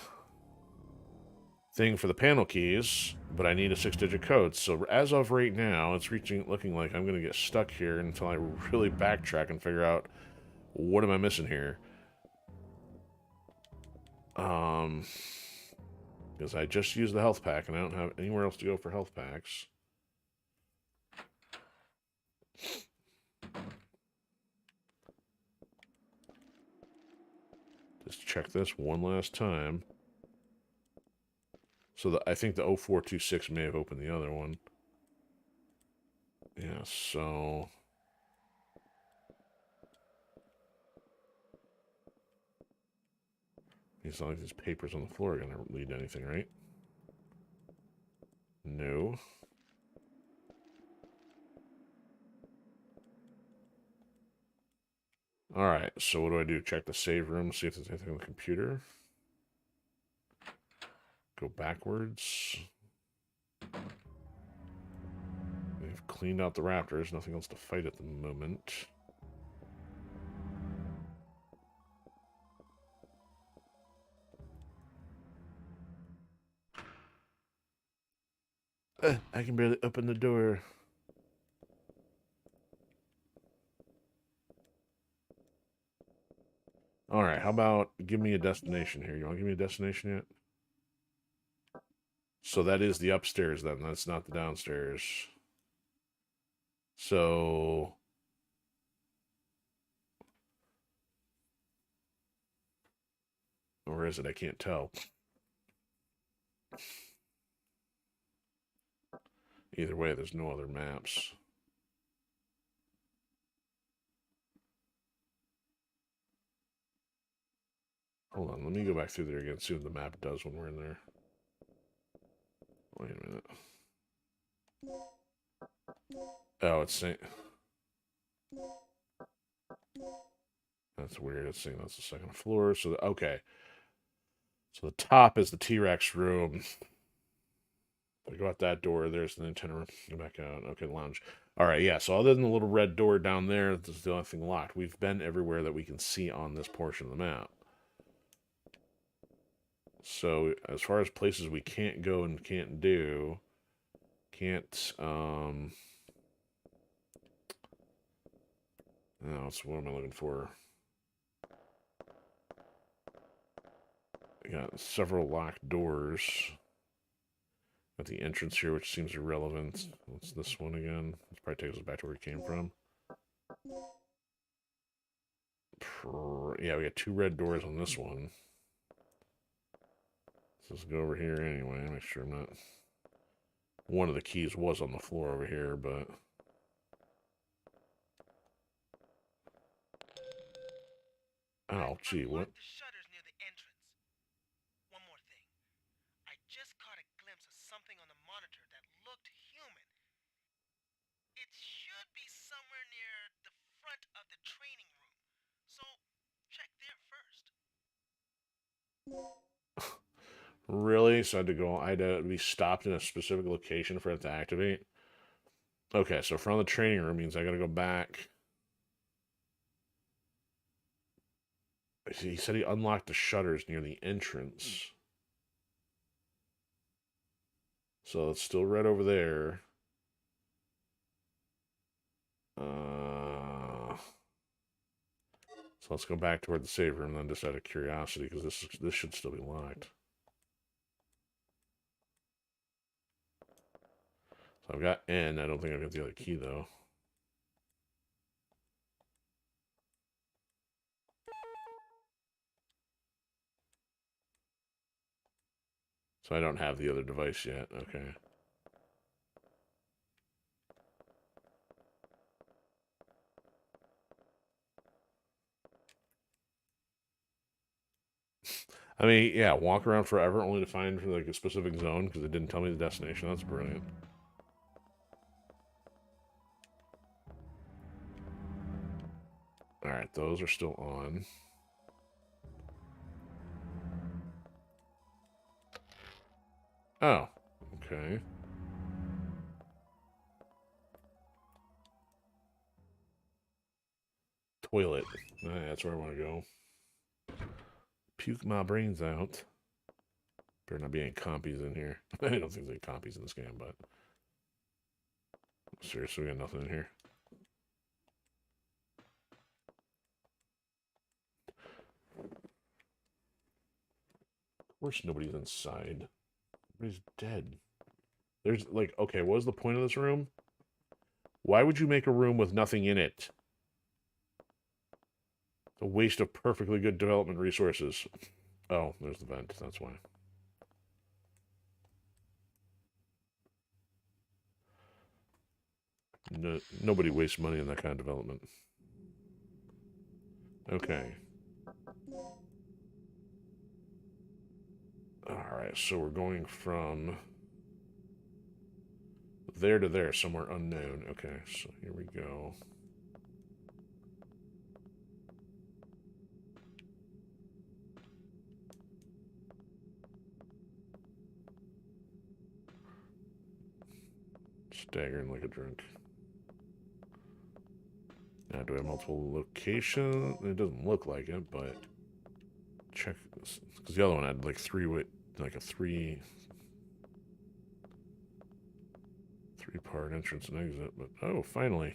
thing for the panel keys, but I need a 6-digit code. So as of right now, it's looking like I'm going to get stuck here until I really backtrack and figure out what am I missing here. Because I just used the health pack and I don't have anywhere else to go for health packs. Just check this one last time. So I think the 0426 may have opened the other one. Yeah, so... It's not like these papers on the floor are going to lead to anything, right? No. Alright, so what do I do? Check the save room, see if there's anything on the computer. Go backwards. They've cleaned out the raptors, nothing else to fight at the moment. I can barely open the door. Alright, how about give me a destination here? You want to give me a destination yet? So that is the upstairs then, that's not the downstairs. So... Or is it? I can't tell. Either way, there's no other maps. Hold on, let me go back through there again, see what the map does when we're in there. Wait a minute. Oh, it's saying... That's weird. It's saying that's the second floor. So, okay. So the top is the T-Rex room. I go out that door. There's the antenna room. Go back out. Okay, lounge. All right, yeah. So other than the little red door down there, this is the only thing locked. We've been everywhere that we can see on this portion of the map. So as far as places we can't go and can't do, no, so what am I looking for? I got several locked doors. At the entrance here, which seems irrelevant. What's this one again? This probably takes us back to where we came from. Yeah, we got 2 red doors on this one. Let's just go over here anyway. Make sure I'm not. One of the keys was on the floor over here, but. Oh, gee, what? The shutters near the entrance. One more thing. I just caught a glimpse of something on the monitor that looked human. It should be somewhere near the front of the training room. So, check there first. Really? So I had to be stopped in a specific location for it to activate? Okay, so front of the training room means I gotta go back. He said he unlocked the shutters near the entrance. So it's still red over there. So let's go back toward the save room then, just out of curiosity, because this should still be locked. So I've got N. I don't think I've got the other key though. So I don't have the other device yet. Okay. I mean, yeah, walk around forever only to find like a specific zone because it didn't tell me the destination. That's brilliant. All right, those are still on. Oh, okay. Toilet. All right, that's where I want to go. Puke my brains out. Better not be any compies in here. I don't think there's any compies in this game, but seriously, we got nothing in here. Of course, nobody's inside. Everybody's dead. There's like, okay, what was the point of this room? Why would you make a room with nothing in it? It's a waste of perfectly good development resources. Oh, there's the vent. That's why. No, nobody wastes money on that kind of development. Okay. Alright, so we're going from there to there, somewhere unknown. Okay, so here we go. Staggering like a drunk. Now, do I have multiple locations? It doesn't look like it, but check this. Because the other one had like like a three-part entrance and exit. But oh, finally.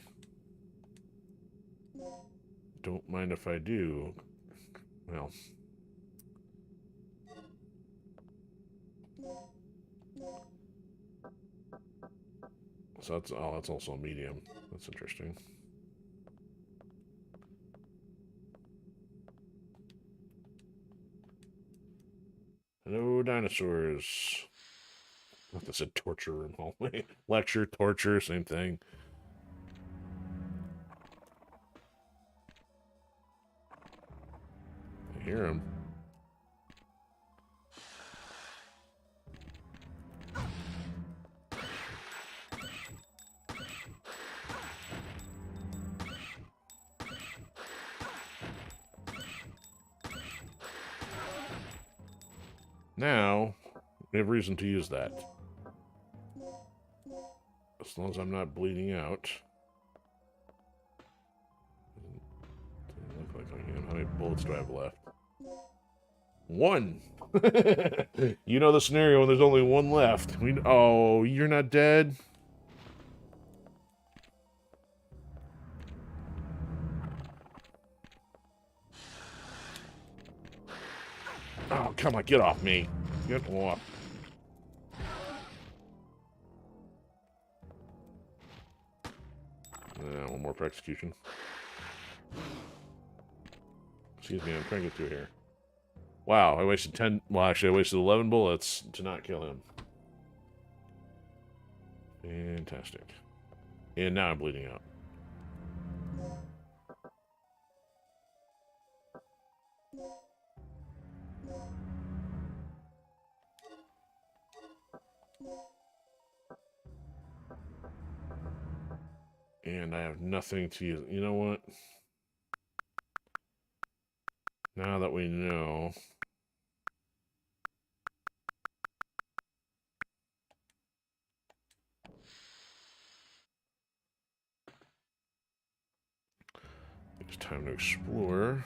Don't mind if I do. Well. So that's also a medium. That's interesting. Hello, dinosaurs. That's a torture room hallway. Lecture, torture, same thing. I hear him. Now, we have reason to use that. As long as I'm not bleeding out. Doesn't look like I am. How many bullets do I have left? 1! You know the scenario when there's only 1 left. Oh, you're not dead? Oh, come on, get off me. Get off. for execution. Excuse me, I'm trying to get through here. Wow, I wasted 10... Well, actually, I wasted 11 bullets to not kill him. Fantastic. And now I'm bleeding out. And I have nothing to use. You know what? Now that we know... It's time to explore.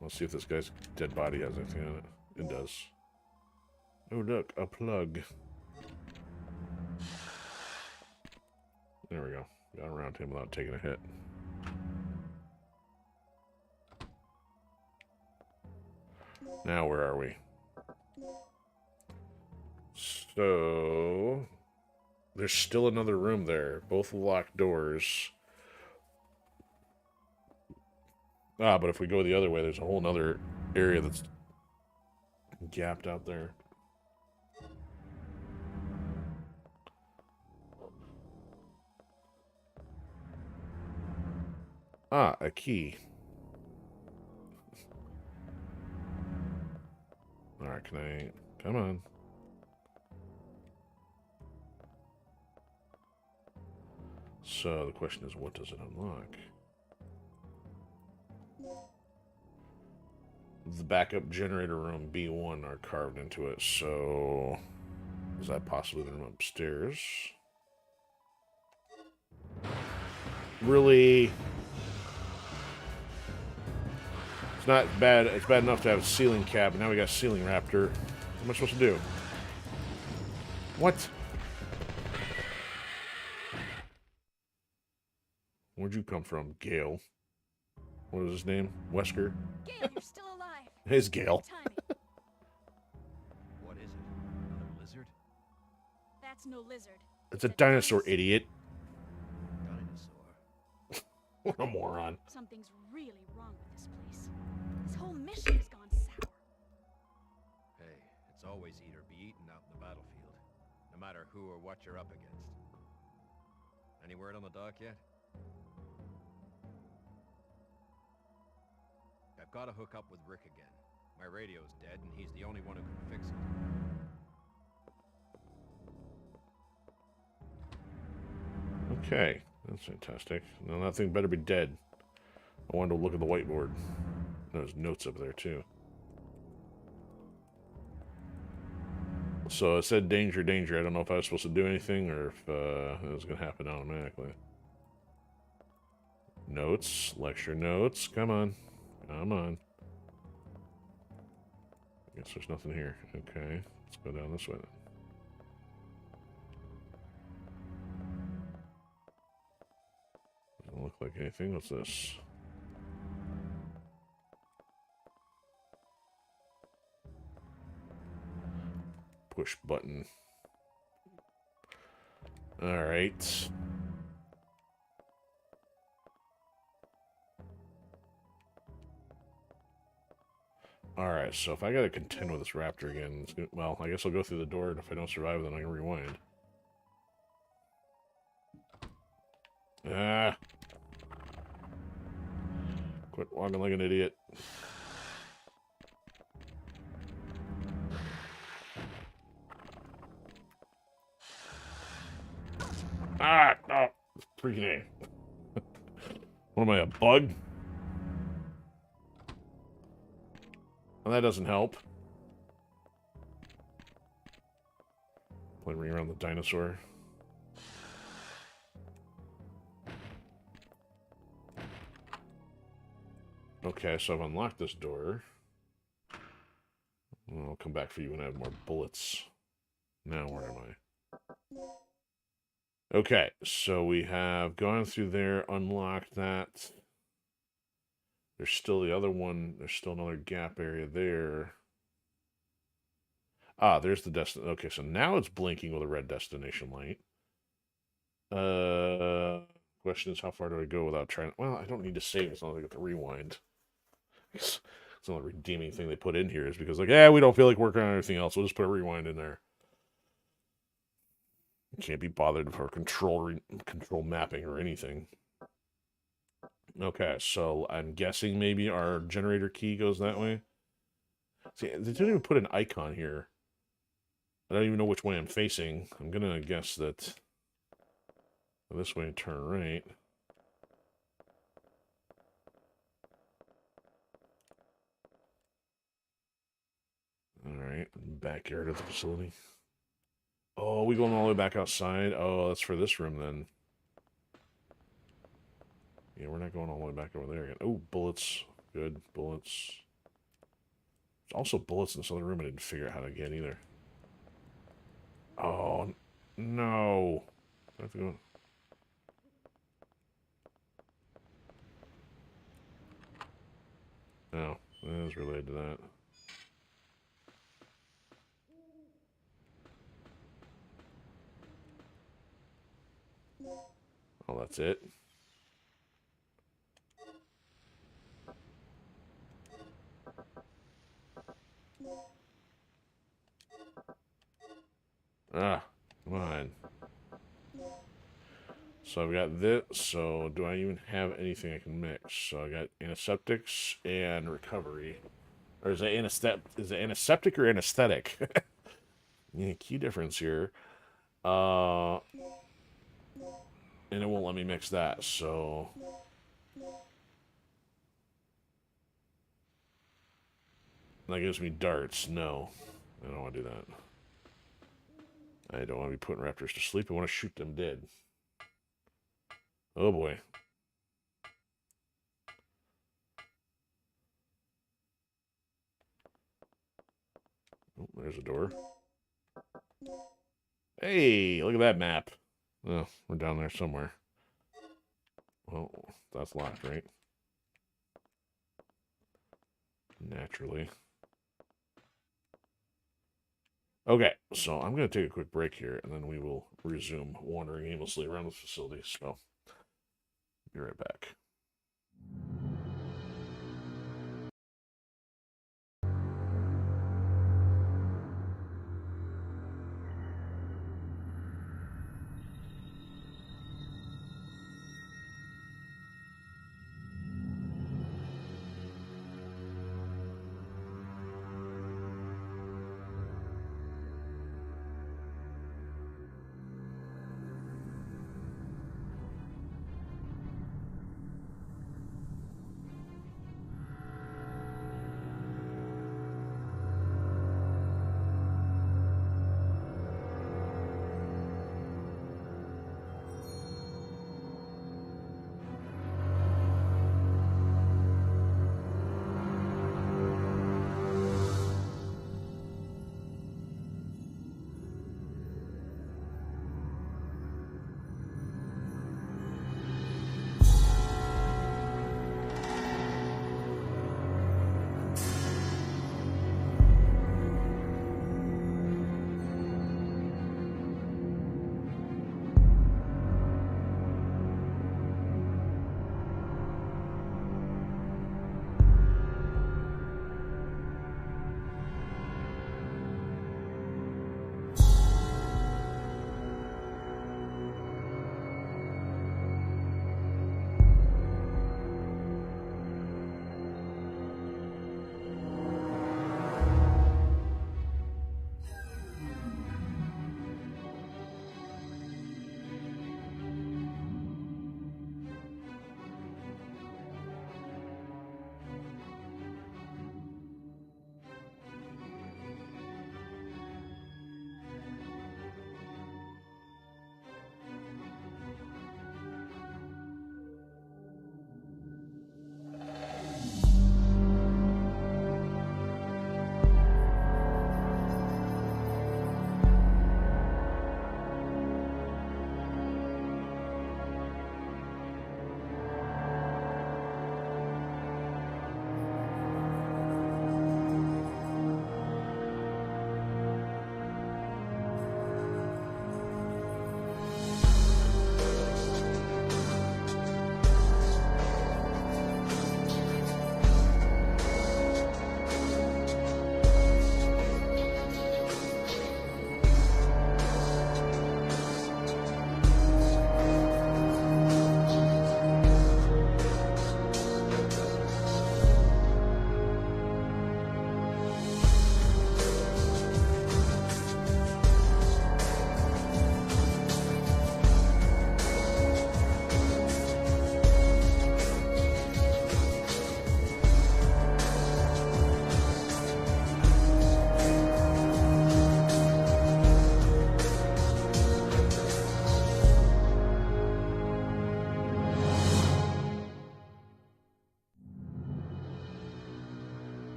Let's see if this guy's dead body has anything on it. It does. Oh, look, a plug. There we go. Got around him without taking a hit. Now, where are we? So... There's still another room there. Both locked doors. Ah, but if we go the other way, there's a whole nother area that's gapped out there. Ah, a key. Alright, can I... Come on. So, the question is, what does it unlock? The backup generator room B1 are carved into it, so... Is that possibly the room upstairs? Really? It's not bad. It's bad enough to have a ceiling cab, and now we got ceiling raptor. What am I supposed to do? What? Where'd you come from, Gale? What is his name? Wesker? Gale, you're still alive. It's Gale. Timing. What is it? Another lizard? That's no lizard. It's a dinosaur, idiot. Dinosaur. What a moron. Something's really wrong with this place. This whole mission has gone sour. Hey, it's always eat or be eaten out in the battlefield. No matter who or what you're up against. Any word on the dock yet? I've got to hook up with Rick again. My radio's dead, and he's the only one who can fix it. Okay, that's fantastic. Now that thing better be dead. I wanted to look at the whiteboard. There's notes up there too. So it said danger, danger. I don't know if I was supposed to do anything or if it was going to happen automatically. Notes, lecture notes. Come on. Come on. I guess there's nothing here. Okay, let's go down this way then. Doesn't look like anything. What's this? Push button. Alright. Alright, so if I gotta contend with this raptor again, it's gonna, well, I guess I'll go through the door, and if I don't survive, then I can rewind. Ah! Quit walking like an idiot. Ah! Oh! Freaking A. What am I, a bug? Well, that doesn't help. Playing around the dinosaur. Okay, so I've unlocked this door. I'll come back for you when I have more bullets. Now, where am I? Okay, so we have gone through there, unlocked that. There's still the other one. There's still another gap area there. Ah, there's the destination. Okay, so now it's blinking with a red destination light. Question is, how far do I go without trying? Well, I don't need to save as long as I get the rewind. It's the only redeeming thing they put in here is because, like, yeah, we don't feel like working on anything else. We'll just put a rewind in there. Can't be bothered for control mapping or anything. Okay, so I'm guessing maybe our generator key goes that way. See, they didn't even put an icon here. I don't even know which way I'm facing. I'm gonna guess that this way, turn right. Alright, backyard of the facility. Oh, we going all the way back outside? Oh, that's for this room then. Yeah, we're not going all the way back over there again. Oh, bullets. Good, bullets. There's also bullets in this other room I didn't figure out how to get either. Oh, no. I have to go... No, that is related to that. Oh, that's it. Ah, come on. So I've got this. So do I even have anything I can mix? So I got antiseptics and recovery. Or is it antiseptic or anesthetic? Yeah, key difference here. And it won't let me mix that, so... That gives me darts. No. I don't want to do that. I don't want to be putting raptors to sleep. I want to shoot them dead. Oh boy. Oh, there's a door. Hey, look at that map. Oh, we're down there somewhere. Well, that's locked, right? Naturally. Okay, so I'm going to take a quick break here, and then we will resume wandering aimlessly around the facility. So, be right back.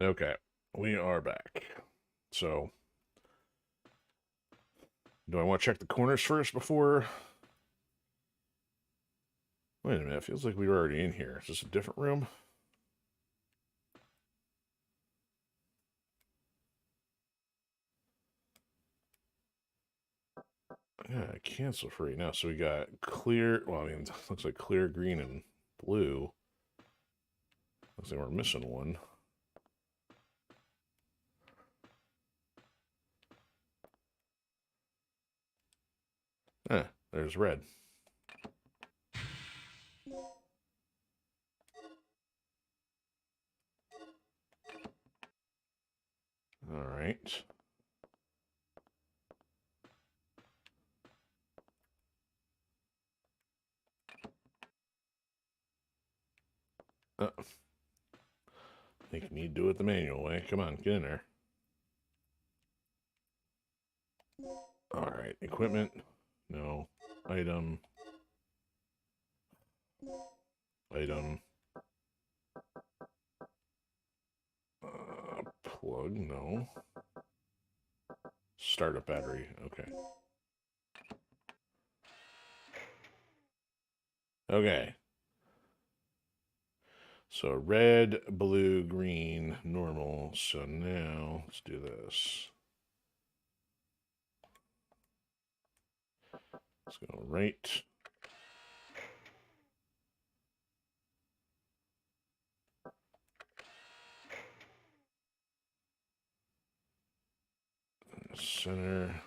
Okay, we are back. So, do I want to check the corners first before? Wait a minute, it feels like we were already in here. Is this a different room? Yeah, cancel for right now. So we got clear, well, I mean, it looks like clear, green, and blue. Looks like we're missing one. There's red. All right. Make me do it the manual way. Come on, get in there. All right, equipment. No. Item. Item. Plug. No. Startup battery. Okay. Okay. So red, blue, green, normal. So now let's do this. Let's go right. Center.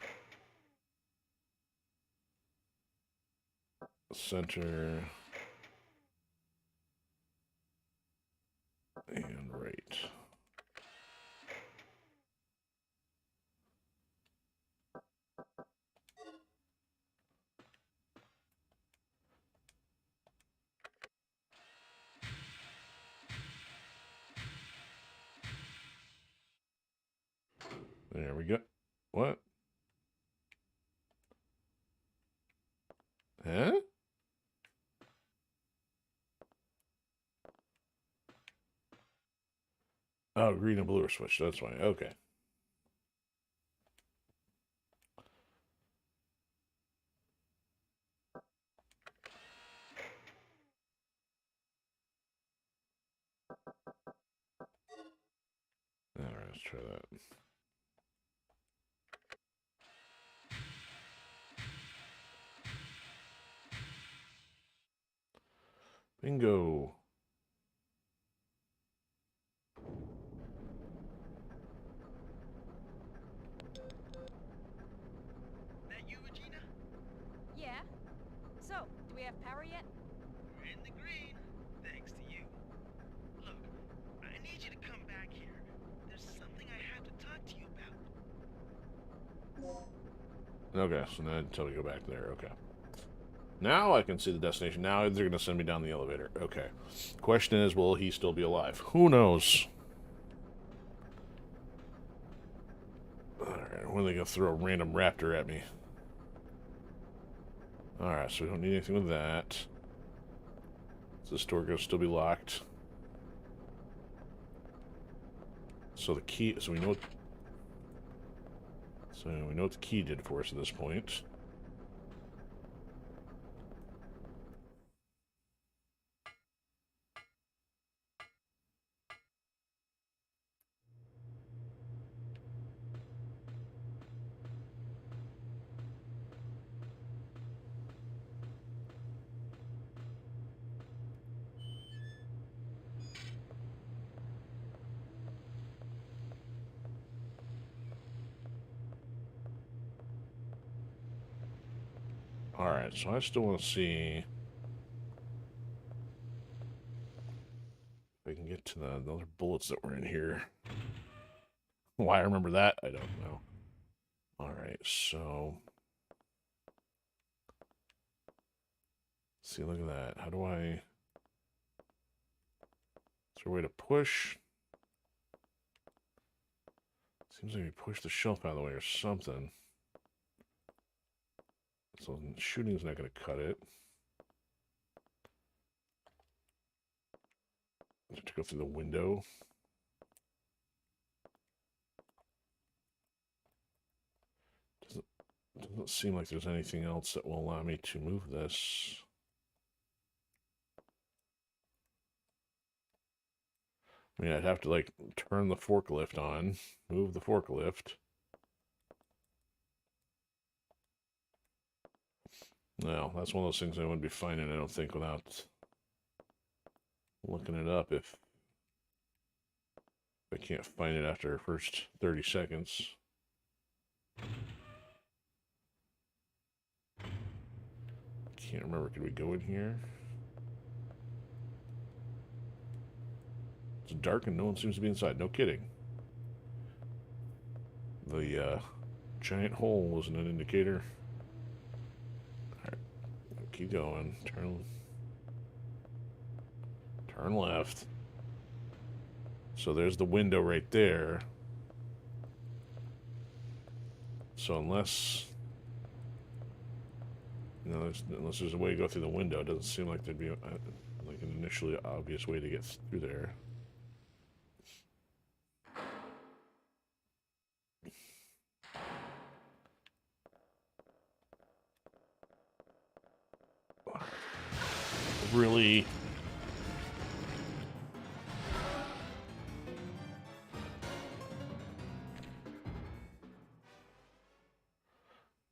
Center. And right. There we go. What? Huh? Oh, green and blue are switched. That's why. Okay. All right, let's try that. Bingo. That you, Regina? Yeah? So, do we have power yet? We're in the green, thanks to you. Look, I need you to come back here. There's something I have to talk to you about. Okay, so now until we go back there. Okay. Now I can see the destination. Now they're going to send me down the elevator. Okay. Question is, will he still be alive? Who knows? Alright, when are they going to throw a random raptor at me? Alright, so we don't need anything with that. Is this door going to still be locked? So the key... So we know what... So we know what the key did for us at this point. Alright, so I still want to see... if I can get to the other bullets that were in here. Why I remember that, I don't know. Alright, so... See, look at that. How do I... Is there a way to push? Seems like we push the shelf out of the way or something. So shooting's not going to cut it. I have to go through the window. Doesn't seem like there's anything else that will allow me to move this. I mean, I'd have to, like, turn the forklift on, move the forklift. No, that's one of those things I wouldn't be finding, I don't think, without looking it up if I can't find it after the first 30 seconds. Can't remember, could we go in here? It's dark and no one seems to be inside, no kidding. The giant hole wasn't an indicator. Alright, keep going, turn left. So there's the window right there. So unless there's a way to go through the window, it doesn't seem like there'd be like an initially obvious way to get through there. Really?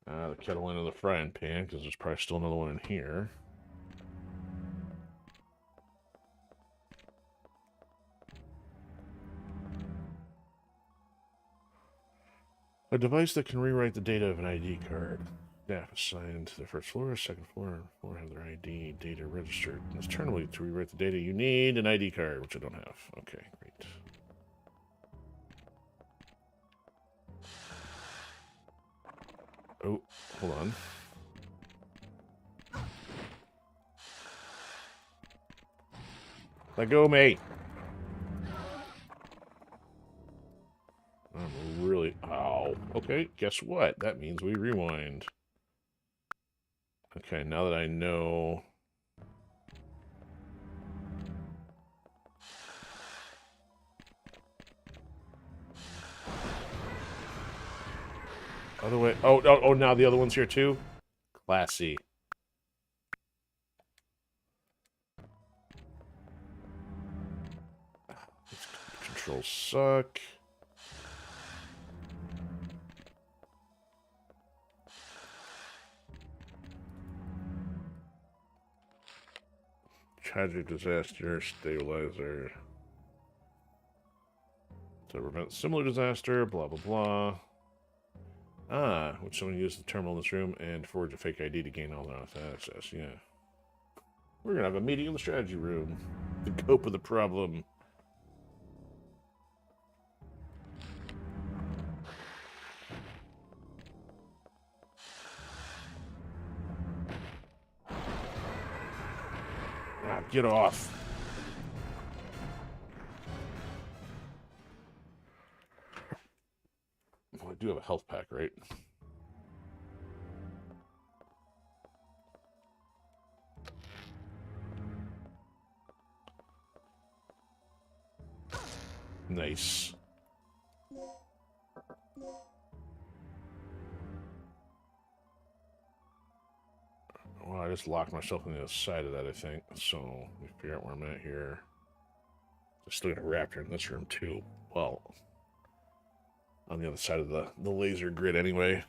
The kettle into the frying pan, because there's probably still another one in here. A device that can rewrite the data of an ID card. Staff assigned to the first floor, second floor, have their ID data registered. It's terminally to rewrite the data. You need an ID card, which I don't have. Okay, great. Oh, hold on. Let go, mate. I'm really... Ow. Okay, guess what? That means we rewind. Okay, now that I know... Other way... Oh, now the other one's here too? Classy. Controls suck. Tragic disaster, stabilizer. To prevent similar disaster, blah, blah, blah. Ah, would someone use the terminal in this room and forge a fake ID to gain all that access? Yeah. We're gonna have a meeting in the strategy room to cope with the problem. Ah, get off. Well, I do have a health pack, right? Nice. Well, I just locked myself on the other side of that, I think. So, let me figure out where I'm at here. I still got a raptor in this room, too. Well, on the other side of the laser grid, anyway.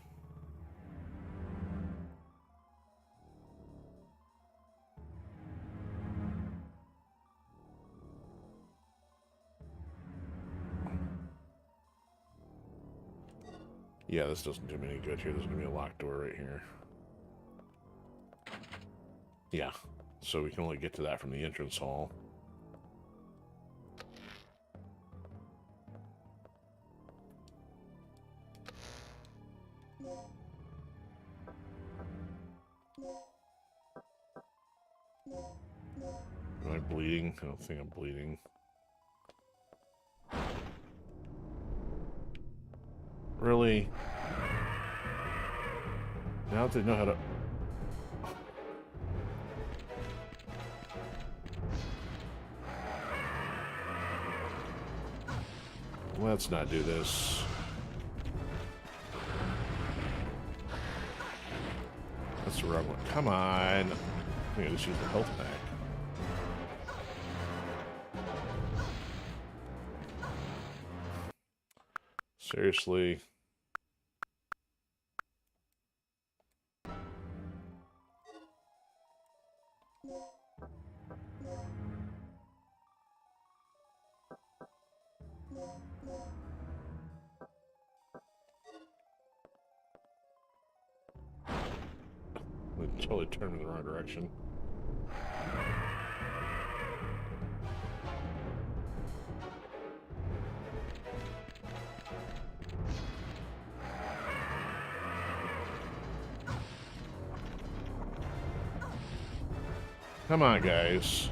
Yeah, this doesn't do me any good here. There's going to be a locked door right here. Yeah, so we can only get to that from the entrance hall. Am I bleeding? I don't think I'm bleeding. Really? Now that they know how to... Let's not do this. That's the wrong one. Come on. I think I just used the health pack. Seriously. I totally turned in the wrong direction. Come on, guys.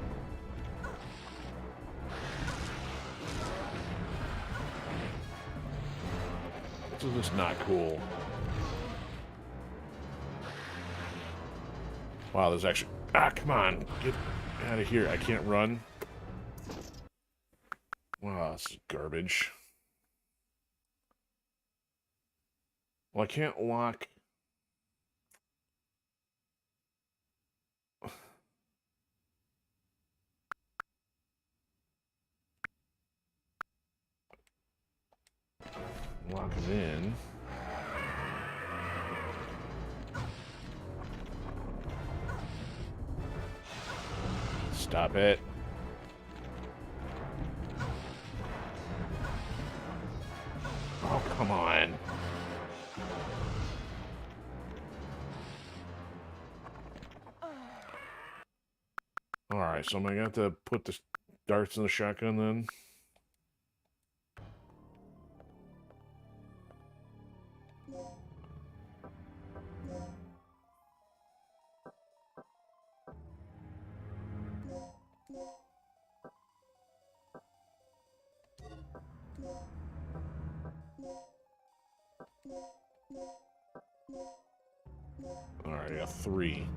This is just not cool. Wow, there's actually... Ah, come on. Get out of here. I can't run. Wow, this is garbage. Well, I can't lock... Lock him in. Stop it. Oh, come on. Alright, so am I going to have to put the darts in the shotgun then? Alright, I got 3.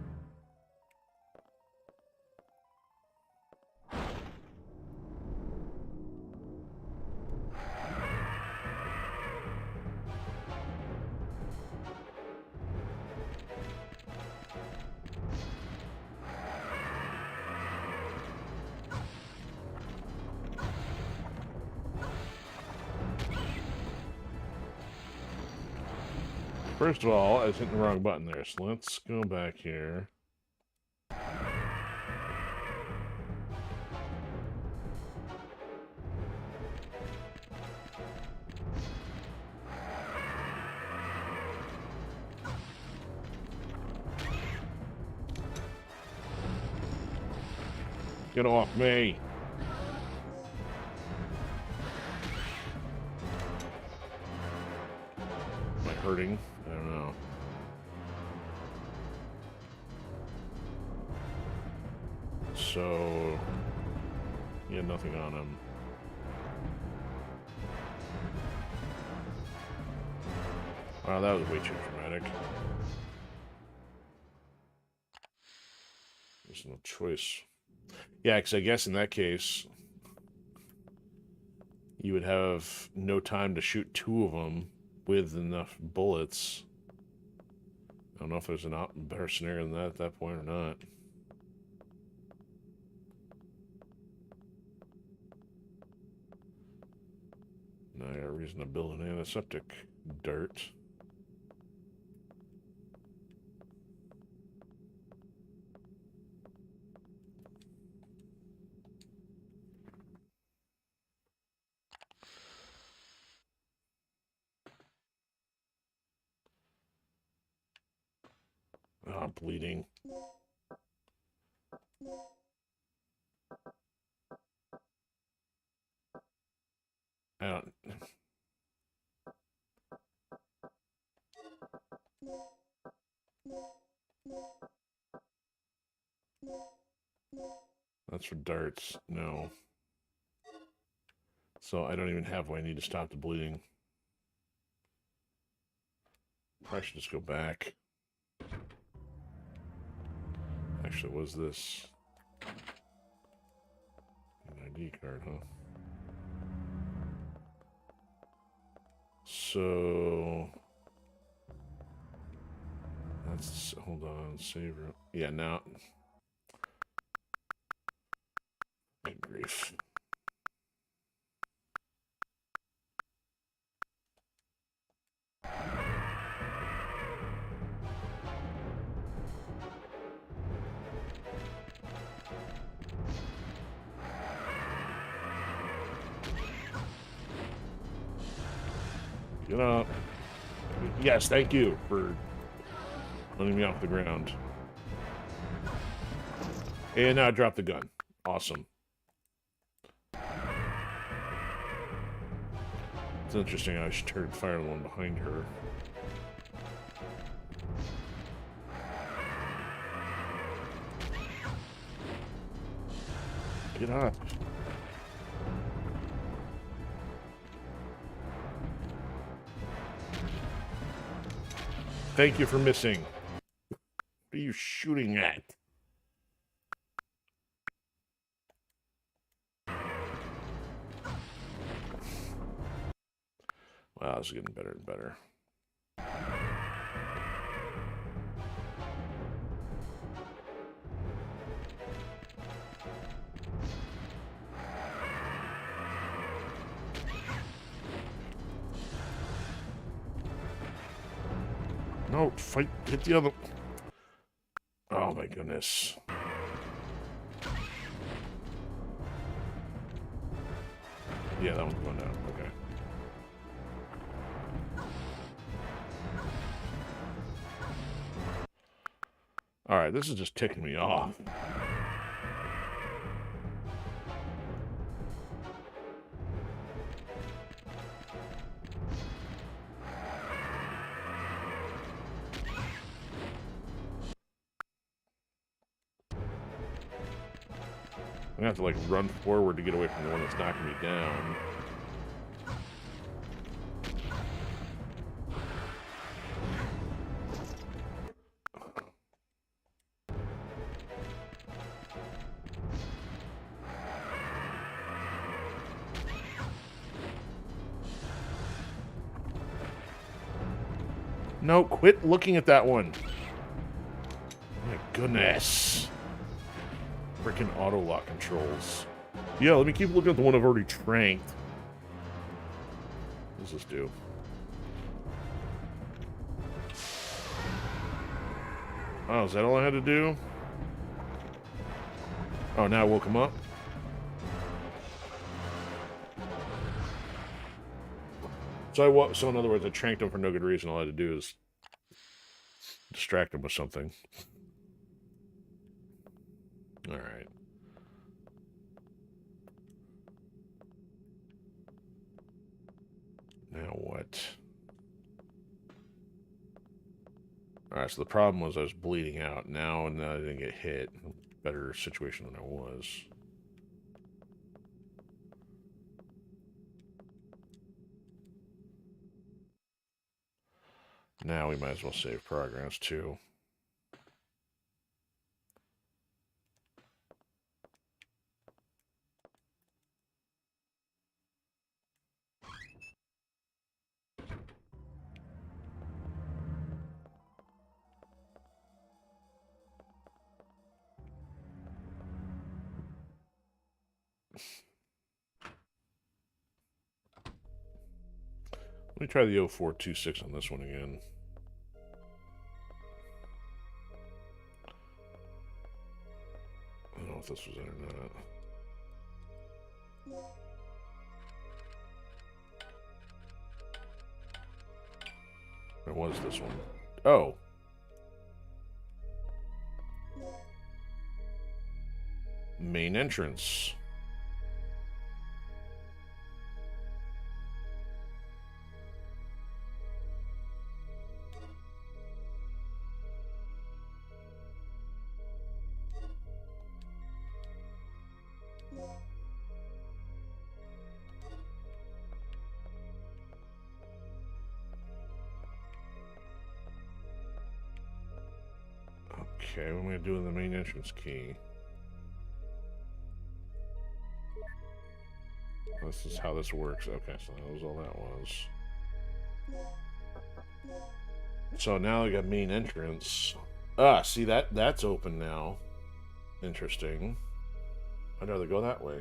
First of all, I was hitting the wrong button there, so let's go back here. Get off me! Am I hurting? I don't know. So... he had nothing on him. Wow, that was way too dramatic. There's no choice. Yeah, because I guess in that case, you would have no time to shoot 2 of them with enough bullets. I don't know if there's a better scenario than that at that point or not. Now I got a reason to build an antiseptic dart. Oh, I'm bleeding. I don't... That's for darts. No. So I don't even have what I need to stop the bleeding. Probably should just go back. Actually, what was this? An ID card, huh? So... Let's hold on. Save. Yeah, now. Good grief. Get up. Yes, thank you for letting me off the ground. And now I dropped the gun. Awesome. It's interesting. I should turn fire the one behind her. Get up. Thank you for missing. What are you shooting at? Wow, this is getting better and better. No, fight, hit the other. Oh my goodness. Yeah, that one's going down. Okay. Alright, this is just ticking me off. I'm gonna have to like run forward to get away from the one that's knocking me down. No, quit looking at that one. My goodness. Freaking auto lock controls. Yeah, let me keep looking at the one I've already tranked. What does this do? Oh, is that all I had to do? Oh, now I woke him up? So in other words, I tranked him for no good reason. All I had to do is distract him with something. Alright. Now what? Alright, so the problem was I was bleeding out. Now I didn't get hit. Better situation than I was. Now we might as well save progress too. Let me try the 0426 on this one again. I don't know if this was it or not. Or was this one? Oh. Main entrance. Okay, what am I gonna do with the main entrance key? This is how this works. Okay, so that was all that was. So now I got main entrance. Ah, see that's open now. Interesting. I'd rather go that way.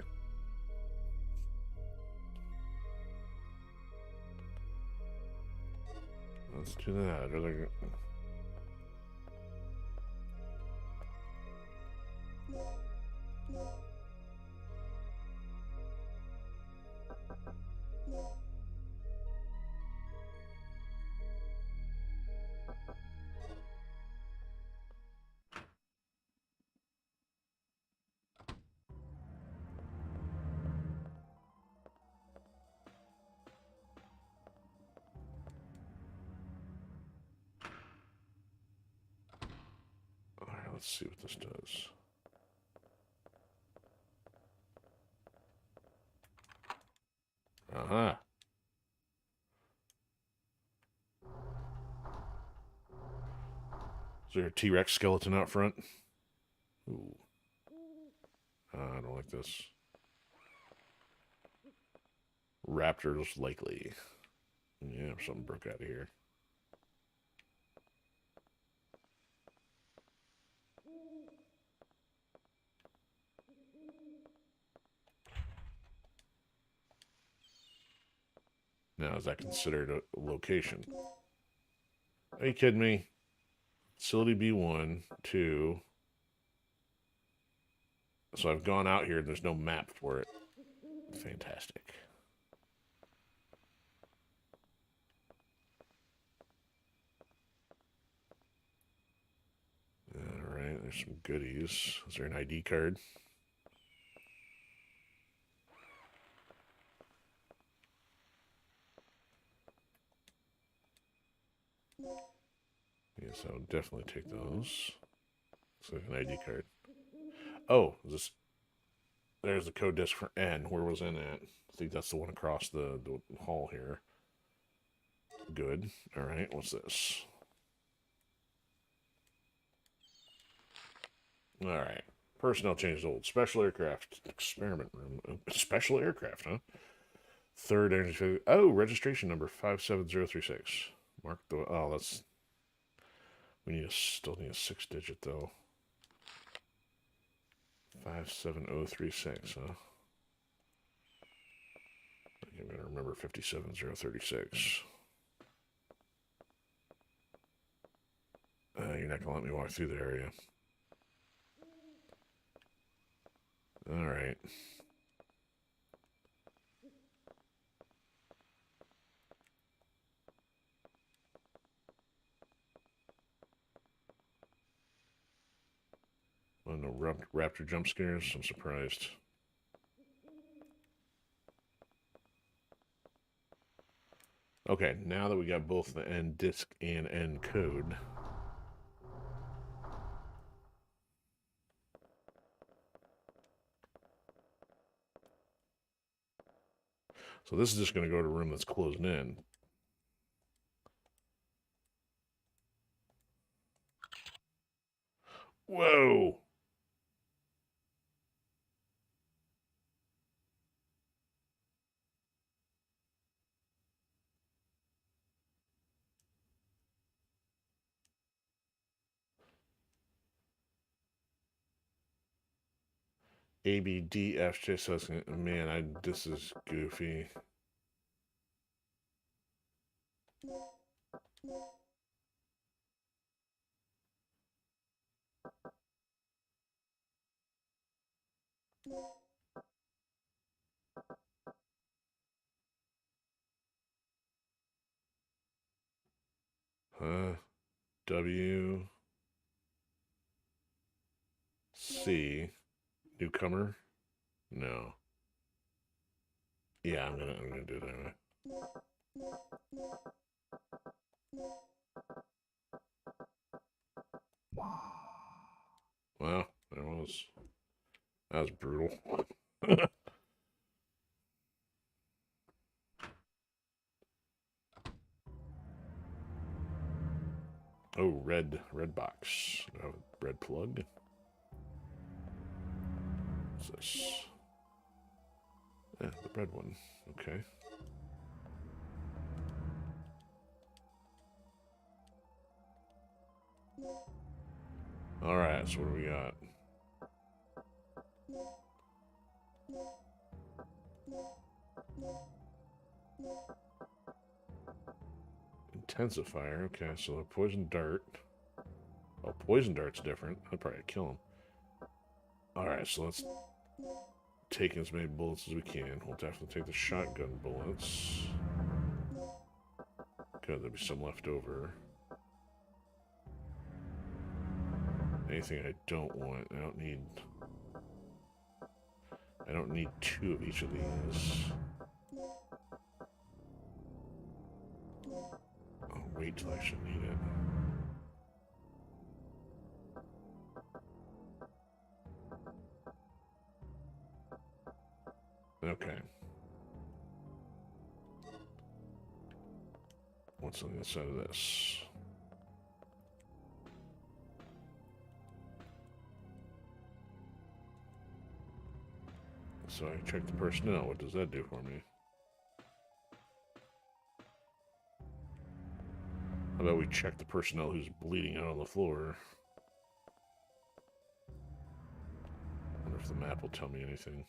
Let's do that. I'd rather... Alright, let's see what this does. Uh-huh. Is there a T-Rex skeleton out front? Ooh. I don't like this. Raptors likely. Yeah, something broke out of here. Now, is that considered a location? Are you kidding me? Facility B1, 2. So I've gone out here and there's no map for it. Fantastic. Alright, there's some goodies. Is there an ID card? Yes, I would definitely take those. Looks like an ID card. Oh, is this... There's the code disc for N. Where was N at? I think that's the one across the hall here. Good. Alright, what's this? Alright. Personnel changed old. Special aircraft experiment room. Special aircraft, huh? Third energy. Oh, registration number 57036. Mark the... Oh, that's... We need still need a 6-digit, though. 57036, huh? I'm going to remember 57036. You're not going to let me walk through the area. Alright. Oh, no raptor jump scares. I'm surprised. Okay, now that we got both the N disk and N code. So this is just going to go to a room that's closed in. Whoa! A, B, D, F, J, so it's gonna, man, this is goofy. W, C, newcomer? No. Yeah, I'm gonna do that. Well, that was brutal. Oh, red box. Red plug. What's this? Yeah, the red one. Okay. Alright, so what do we got? Intensifier, okay, so a poison dart. Oh, poison dart's different. I'd probably kill him. Alright, so let's take as many bullets as we can. We'll definitely take the shotgun bullets. Good, there'll be some left over. Anything I don't want. I don't need 2 of each of these. I'll wait till I actually need it. Okay. What's on the inside of this? So I check the personnel. What does that do for me? How about we check the personnel who's bleeding out on the floor? Wonder if the map will tell me anything.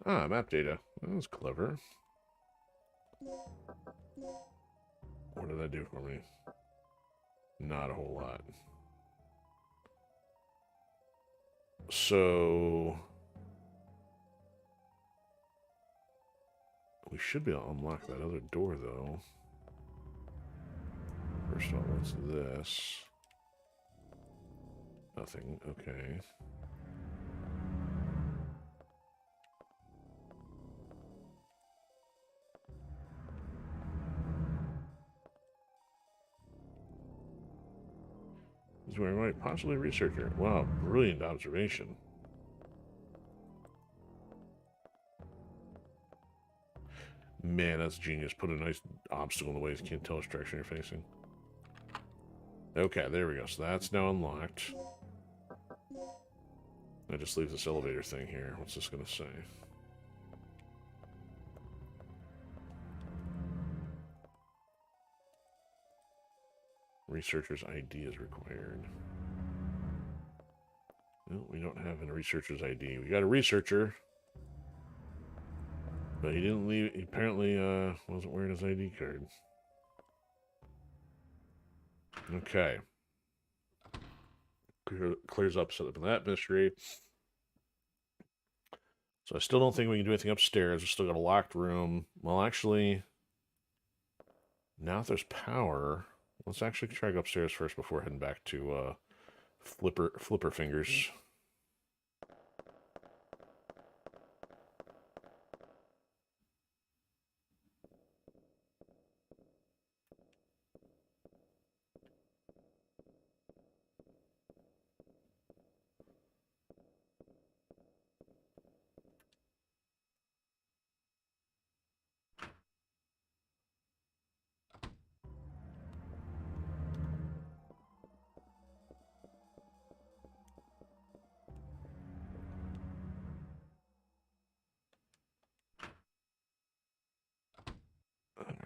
Ah, map data. That was clever. What did that do for me? Not a whole lot. So we should be able to unlock that other door, though. First of all, what's this? Nothing. Okay. He's wearing white, possibly a researcher. Wow, brilliant observation. Man, that's genius. Put a nice obstacle in the way so you can't tell which direction you're facing. Okay, there we go. So that's now unlocked. I just leave this elevator thing here. What's this going to say? Researcher's ID is required. No, we don't have a researcher's ID. We got a researcher. But he didn't leave. He apparently wasn't wearing his ID card. Okay. Clears up that mystery. So I still don't think we can do anything upstairs. We still got a locked room. Well, actually, now if there's power, let's actually try to go upstairs first before heading back to Flipper Fingers.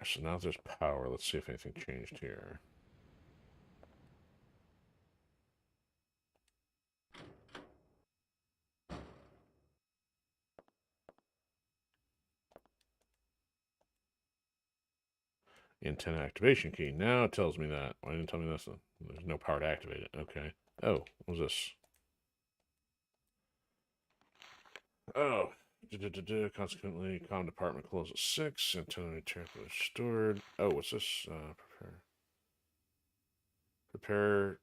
So now there's power. Let's see if anything changed here. Antenna activation key. Now it tells me that. Why didn't it tell me this then? There's no power to activate it. Okay. Oh, what was this? Oh. Consequently, comm department closed at 6. Antenna temporarily stored. Oh, what's this? Prepare.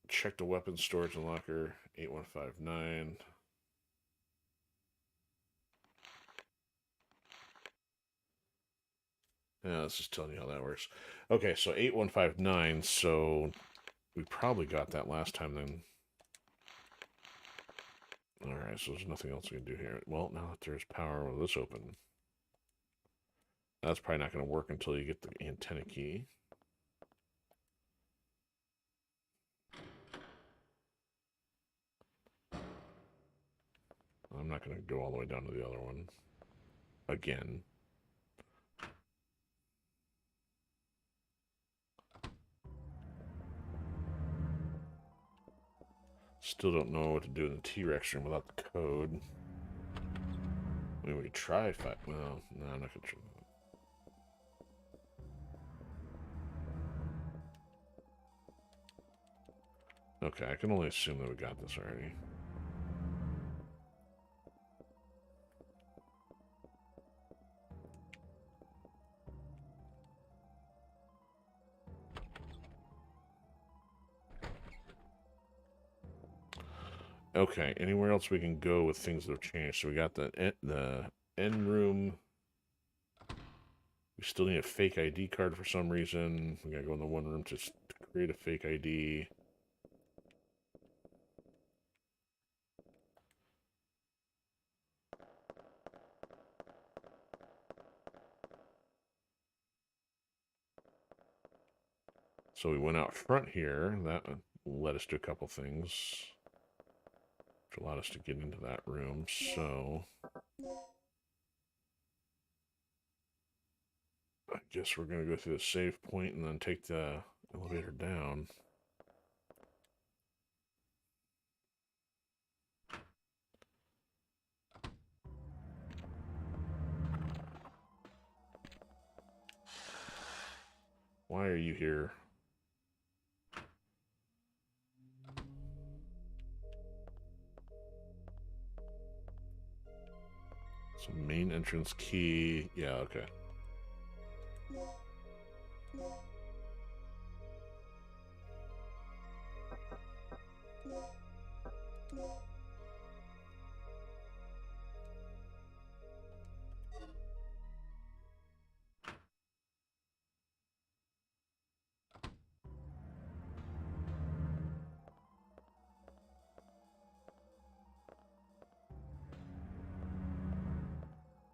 Check the weapons storage and locker. 8159. Yeah, let's just tell you how that works. Okay, so 8159. So we probably got that last time then. Alright, so there's nothing else we can do here. Well, now that there's power, will this open? That's probably not going to work until you get the antenna key. I'm not going to go all the way down to the other one. Again. Still don't know what to do in the T-Rex room without the code. I mean, we could try if I... Well, no, I'm not going to try that. Okay, I can only assume that we got this already. Okay, anywhere else we can go with things that have changed? So we got the end room. We still need a fake ID card for some reason. We gotta go in the one room to create a fake ID. So we went out front here. That led us to a couple things, which allowed us to get into that room. So I guess we're going to go through the save point and then take the elevator down. Why are you here? So main entrance key. Yeah, okay.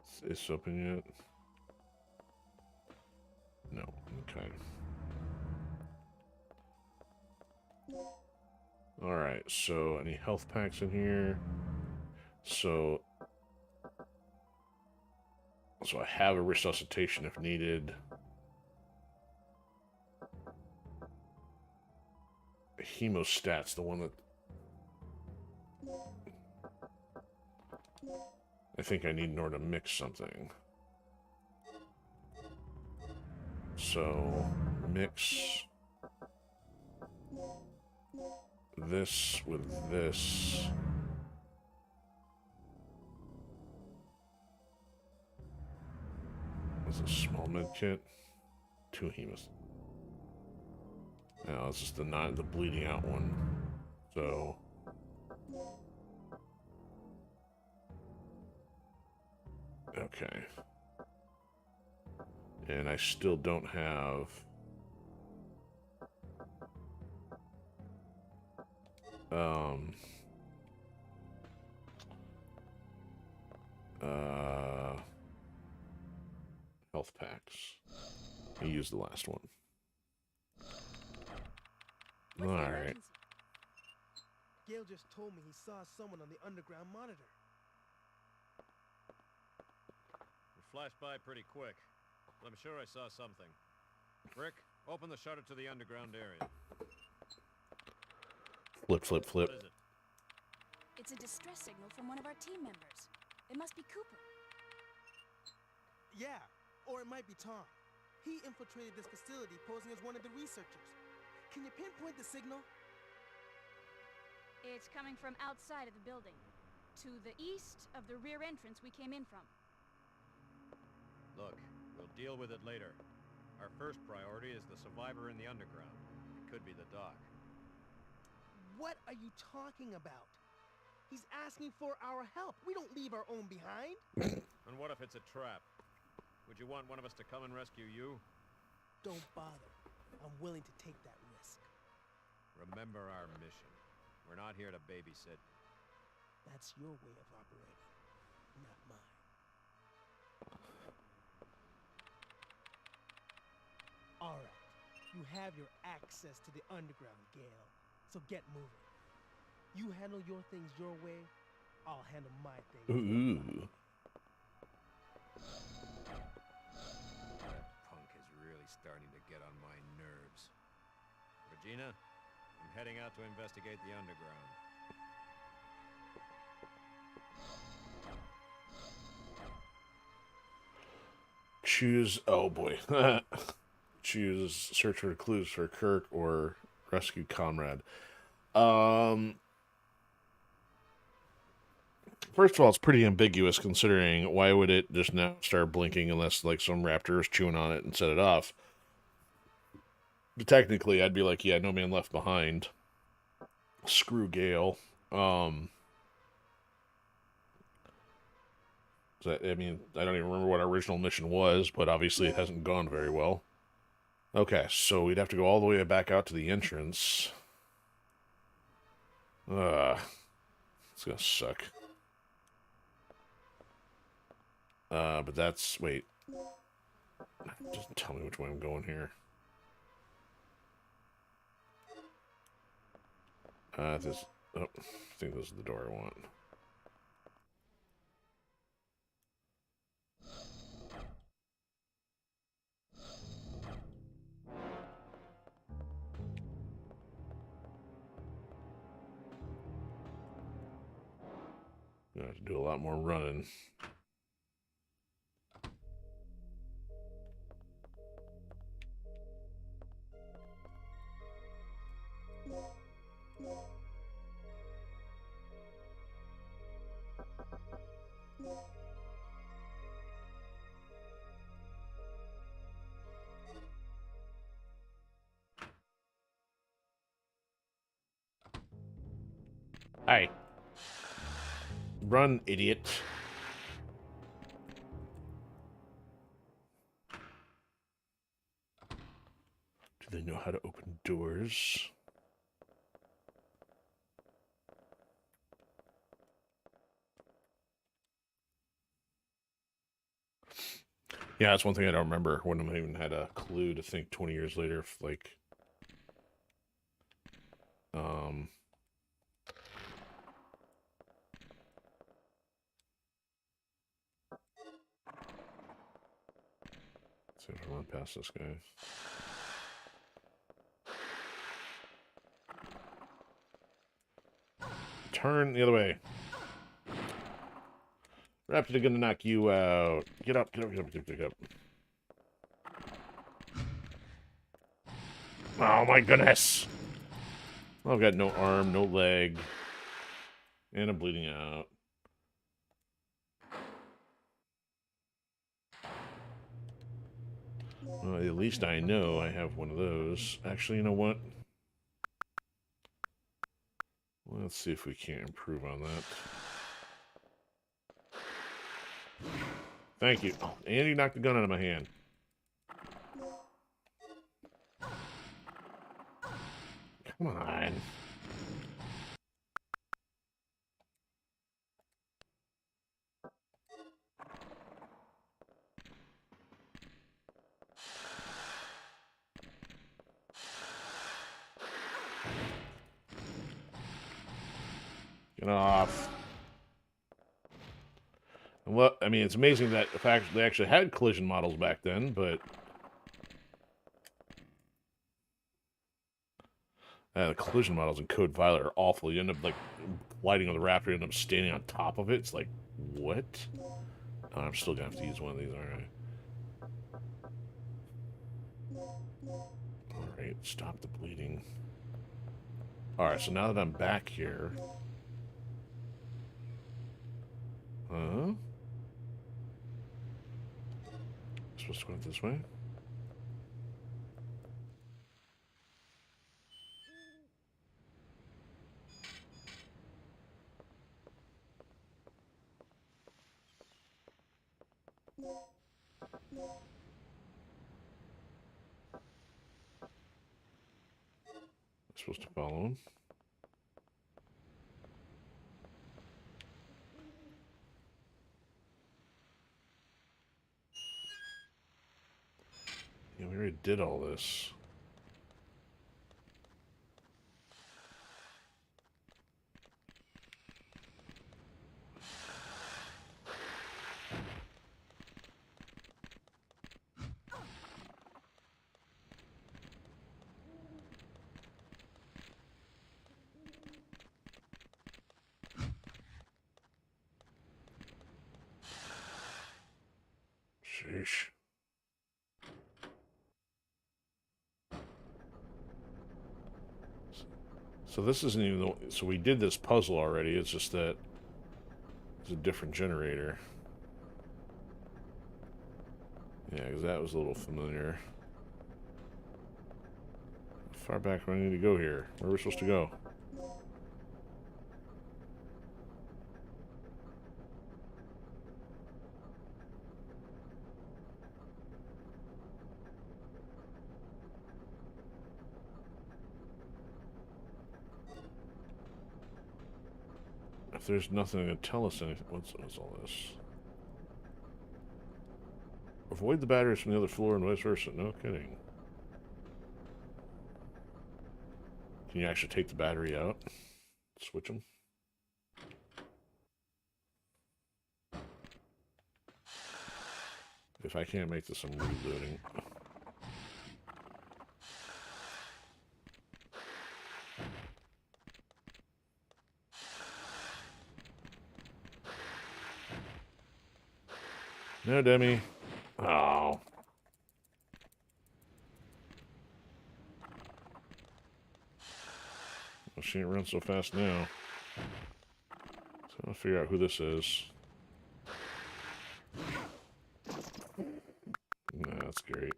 Is this open yet? No. Okay. Alright, so any health packs in here? So I have a resuscitation if needed. Hemostat's the one that I think I need in order to mix something. So mix this with this. This is a small med kit. 2 hemas. Now this is the bleeding out one. So okay. And I still don't have health packs. I used the last one. Alright. Gale just told me he saw someone on the underground monitor. It flashed by pretty quick, but I'm sure I saw something. Rick, open the shutter to the underground area. Flip, flip, flip. What is it? It's a distress signal from one of our team members. It must be Cooper. Yeah, or it might be Tom. He infiltrated this facility posing as one of the researchers. Can you pinpoint the signal? It's coming from outside of the building, to the east of the rear entrance we came in from. Look, we'll deal with it later. Our first priority is the survivor in the underground. It could be the doc. What are you talking about? He's asking for our help. We don't leave our own behind. And what if it's a trap? Would you want one of us to come and rescue you? Don't bother. I'm willing to take that risk. Remember our mission. We're not here to babysit. That's your way of operating, not mine. All right. You have your access to the underground, Gale. So get moving. You handle your things your way, I'll handle my things. Ooh. That punk is really starting to get on my nerves. Regina, I'm heading out to investigate the underground. Choose. Oh boy. Choose search for clues for Kirk or rescue comrade. First of all, it's pretty ambiguous considering why would it just now start blinking unless like some raptor is chewing on it and set it off. But technically, I'd be like, yeah, no man left behind. Screw Gale. I mean, I don't even remember what our original mission was, but obviously it hasn't gone very well. Okay, so we'd have to go all the way back out to the entrance. It's gonna suck. But that's... Wait. Just tell me which way I'm going here. This... Oh, I think this is the door I want. I have to do a lot more running. Hi. Run, idiot. Do they know how to open doors? Yeah, that's one thing I don't remember. Wouldn't have even had a clue to think 20 years later if, like... Let's see if I run past this guy. Turn the other way. Raptor gonna knock you out. Get up, get up, get up, get up, get up. Oh my goodness! I've got no arm, no leg. And I'm bleeding out. Well, at least I know I have one of those. Actually, you know what? Let's see if we can't improve on that. Thank you. Oh, and you knocked the gun out of my hand. Come on. Get off. Well, I mean, it's amazing that the fact they actually had collision models back then, but the collision models in Code Violet are awful. You end up like colliding on the raptor, you end up standing on top of it. It's like, what? Oh, I'm still gonna have to use one of these, aren't I? Alright, stop the bleeding. Alright, so now that I'm back here... Huh? Supposed to go this way? Supposed to follow him. Yeah, we already did all this. Sheesh. So this isn't even the... So we did this puzzle already. It's just that it's a different generator. Yeah, because that was a little familiar. How far back do I need to go here? Where are we supposed to go? If there's nothing to tell us anything, what's all this? Avoid the batteries from the other floor and vice versa. No kidding. Can you actually take the battery out? Switch them? If I can't make this, I'm rebooting. No, Demi. Oh. Well, she ain't run so fast now. So I'll figure out who this is. Nah, that's great.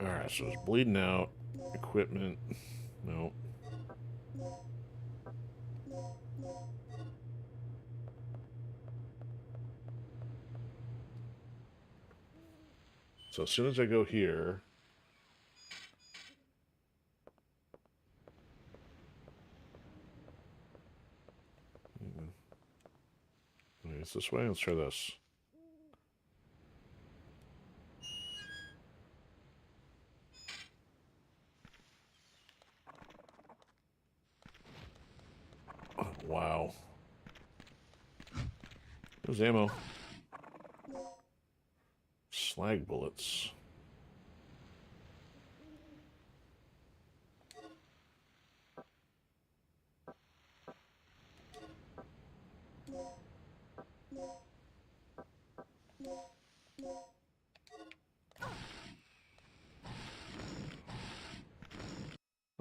Alright, so it's bleeding out. Equipment. Nope. So as soon as I go here... It's this way? Let's try this. Oh, wow. There's ammo. Slag bullets.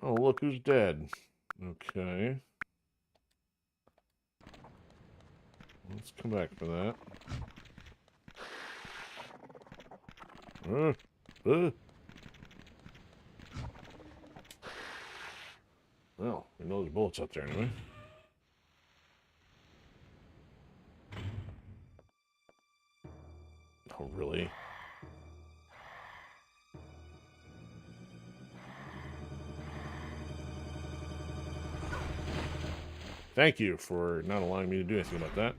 Oh, look who's dead. Okay. Let's come back for that. Well, we know there's bullets up there anyway. Oh, really? Thank you for not allowing me to do anything about that.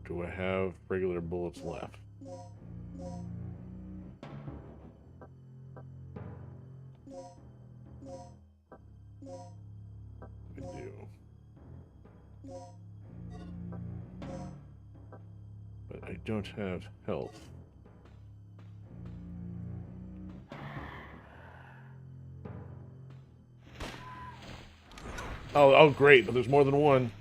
Do I have regular bullets left? I do. But I don't have health. Oh, great, but there's more than one.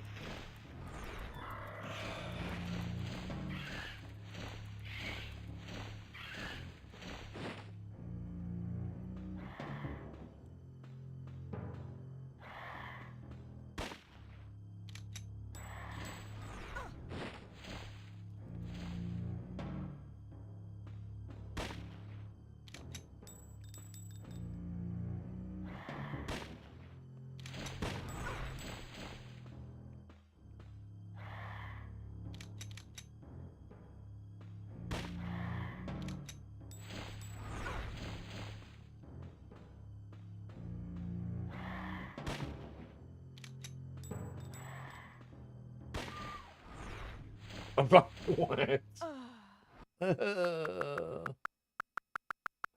About what?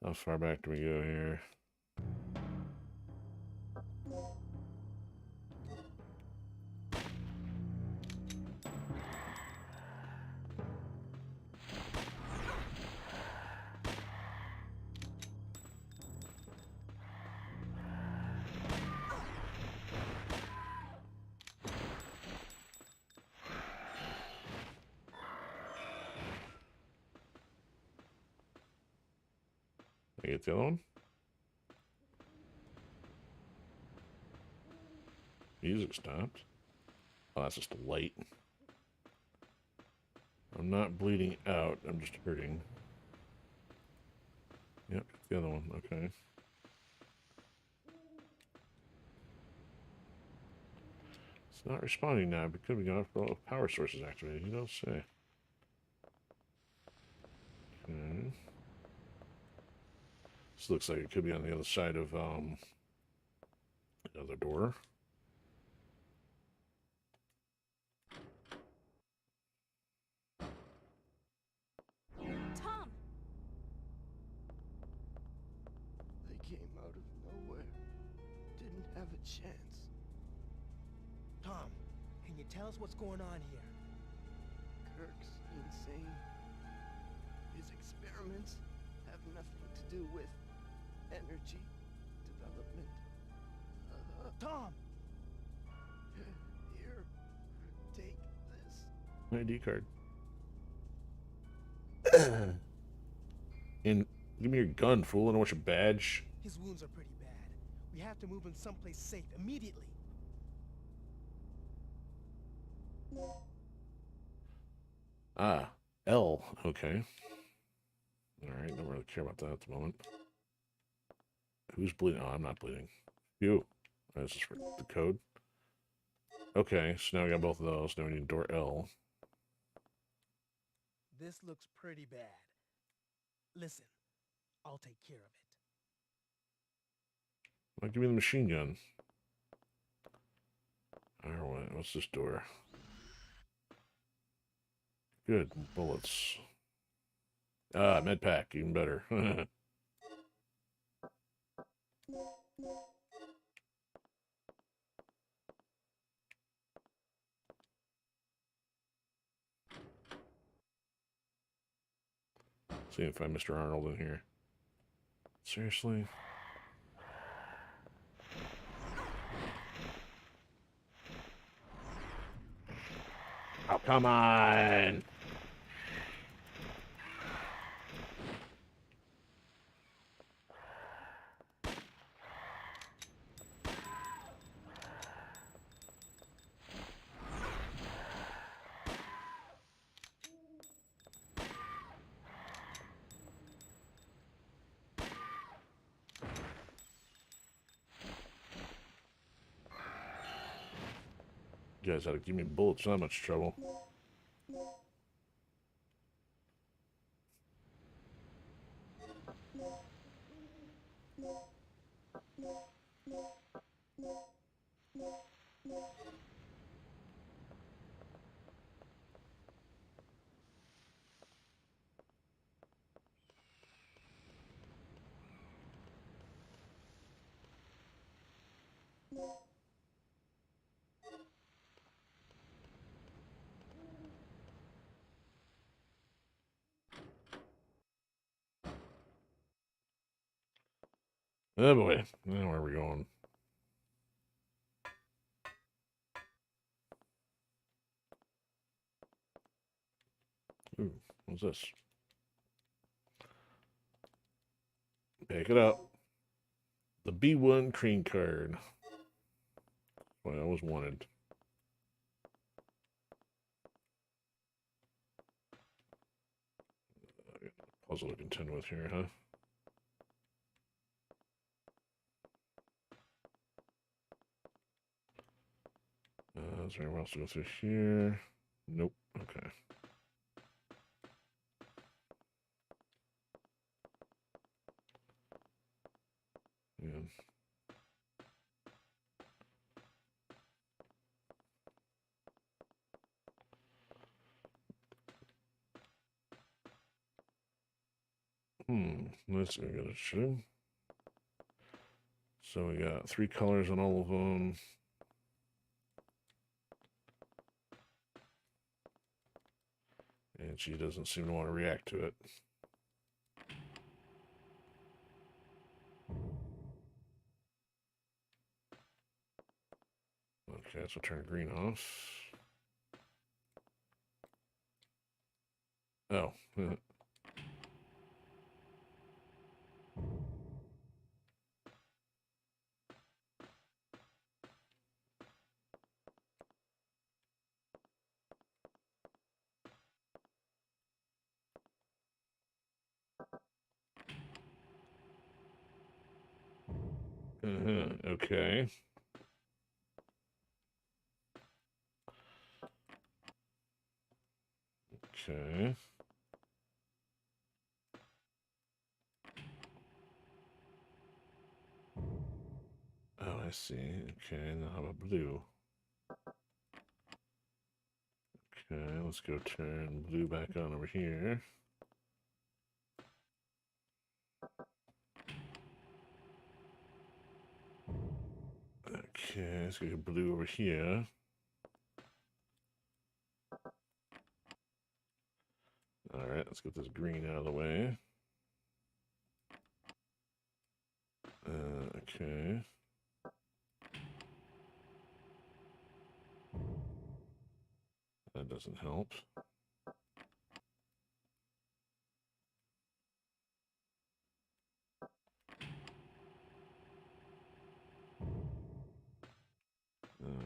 How far back do we go here? I get the other one? Music stopped. Oh, that's just a light. I'm not bleeding out, I'm just hurting. Yep, the other one, okay. It's not responding now because we got power sources activated. You don't say. Okay. This looks like it could be on the other side of another door. Tom! They came out of nowhere. Didn't have a chance. Tom, can you tell us what's going on here? Kirk's insane. His experiments have nothing to do with energy development. Tom! Here, take this. ID card. And give me your gun, fool. I don't want your badge. His wounds are pretty bad. We have to move him someplace safe immediately. Ah, L. Okay. Alright, don't really care about that at the moment. Who's bleeding? Oh, I'm not bleeding. You. Oh, this is for the code. Okay, so now we got both of those. Now we need door L. This looks pretty bad. Listen, I'll take care of it. Well, give me the machine gun. Alright, what's this door? Good, bullets. Ah, med pack, even better. See if I find Mr. Arnold in here. Seriously? Oh, come on! You guys had to give me bullets, not much trouble. Oh boy, now where are we going? Ooh, what's this? Pick it up. The B1 cream card. What I always wanted. Puzzle to contend with here, huh? Is there anyone else to go through here? Nope. Okay. Yeah. Let's go get a shoe. So we got 3 colors on all of them. And she doesn't seem to want to react to it. Okay, so turn green off. Oh. Okay. Okay. Oh, I see. Okay, now how about blue? Okay, let's go turn blue back on over here. Okay, let's go blue over here. Alright, let's get this green out of the way. Okay. That doesn't help.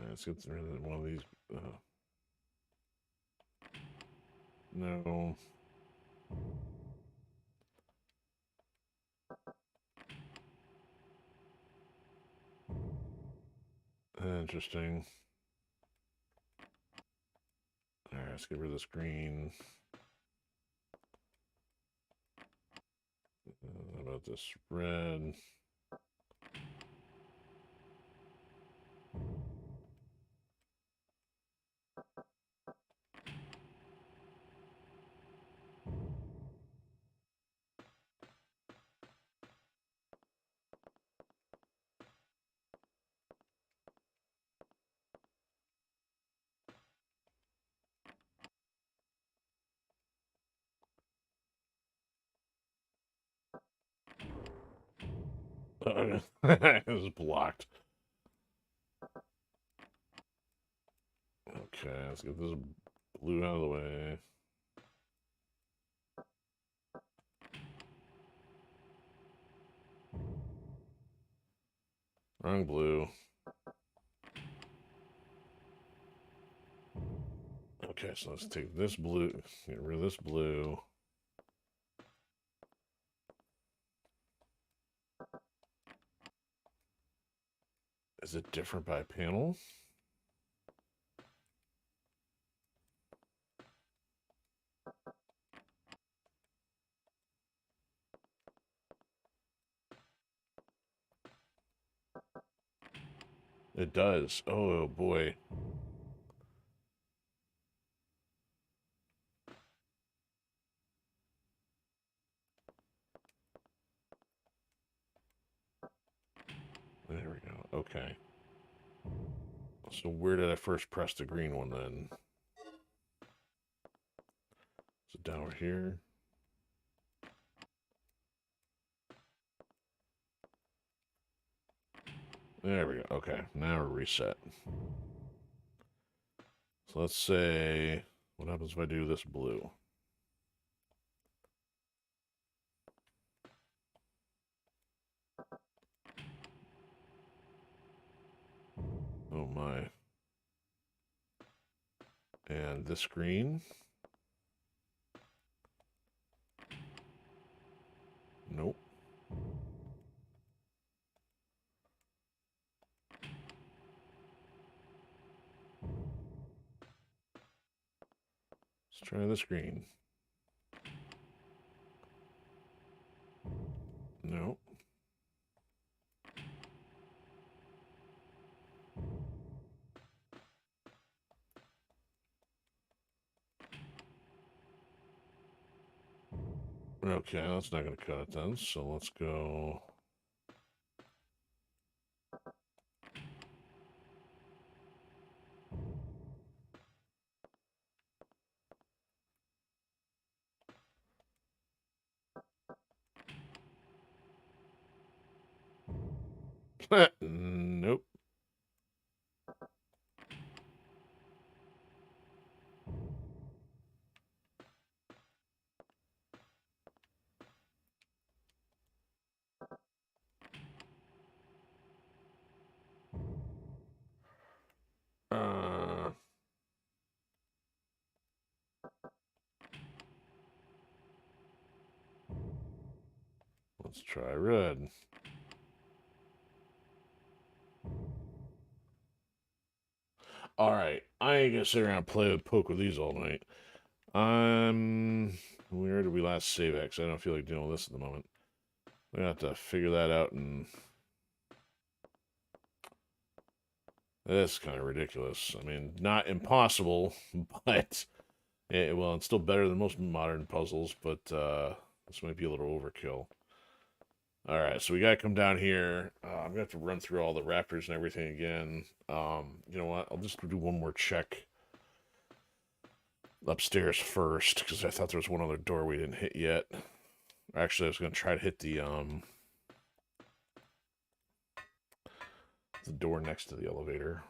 Let's get rid of one of these. No. Interesting. Alright, let's get rid of this green. How about this red? It was blocked. Okay, let's get this blue out of the way. Wrong blue. Okay, so let's take this blue, get rid of this blue. Is it different by panel? It does. Oh boy. There we go. Okay. So where did I first press the green one then? Is it down over here? There we go. Okay, now we're reset. So let's say, what happens if I do this blue? Oh my. And this green? Nope. Let's try this green. Nope. Okay, that's not going to cut it then. So let's go. Nope. Uh, let's try red. All right, I ain't gonna sit around and play with poke with these all night. Where did we last save X? I don't feel like doing this at the moment. We have to figure that out, and that's kind of ridiculous. I mean, not impossible, but well, it's still better than most modern puzzles. But this might be a little overkill. All right, so we gotta come down here. I'm gonna have to run through all the raptors and everything again. You know what? I'll just do one more check upstairs first, because I thought there was one other door we didn't hit yet. Actually, I was gonna try to hit the door next to the elevator.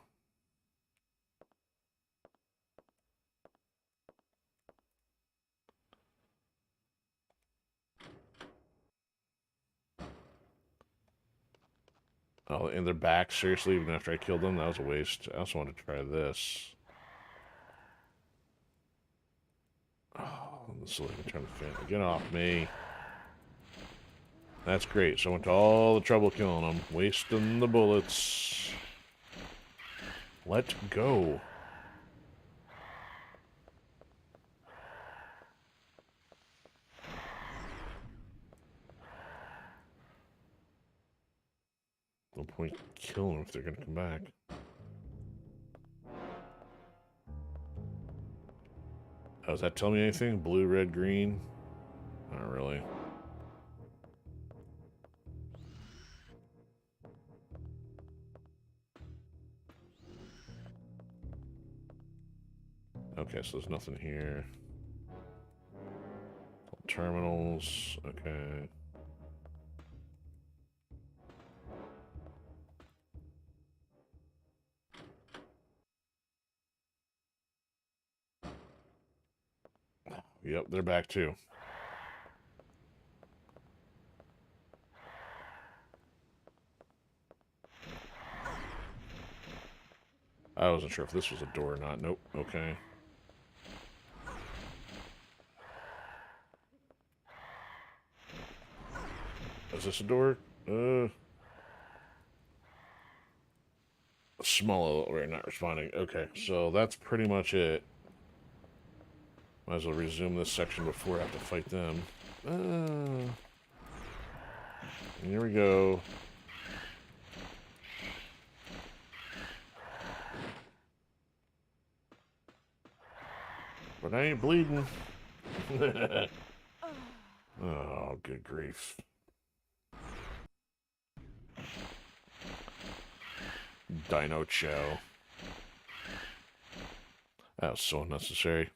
Oh, and they're back? Seriously, even after I killed them? That was a waste. I also wanted to try this. Oh, this is like I'm trying to fan. Get off me. That's great. So I went to all the trouble killing them. Wasting the bullets. Let go. No point killing them if they're going to come back. Oh, does that tell me anything? Blue, red, green? Not really. Okay, so there's nothing here. Terminals. Okay. Yep, they're back too. I wasn't sure if this was a door or not. Nope. Okay. Is this a door? Small, we're not responding. Okay, so that's pretty much it. Might as well resume this section before I have to fight them. Here we go. But I ain't bleeding. Oh, good grief. Dino Chow. That was so unnecessary.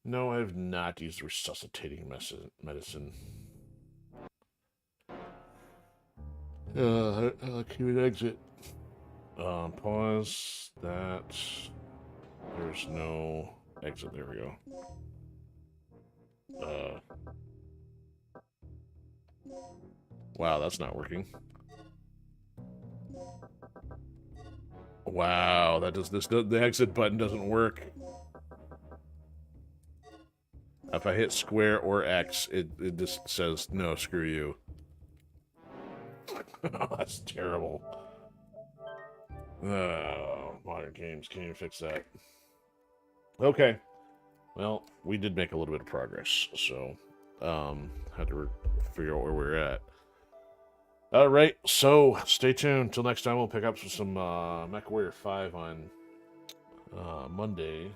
No, I have not used resuscitating medicine. Can we exit? Pause. That. There's no exit. There we go. Wow, that's not working. Wow, that does this. The exit button doesn't work. If I hit square or X, it just says no. Screw you. Oh, that's terrible. Oh, modern games can't even fix that. Okay. Well, we did make a little bit of progress, so had to figure out where we're at. All right, so stay tuned. Till next time, we'll pick up some MechWarrior 5 on Monday.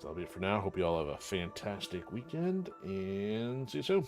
That'll be it for now. Hope you all have a fantastic weekend, and see you soon.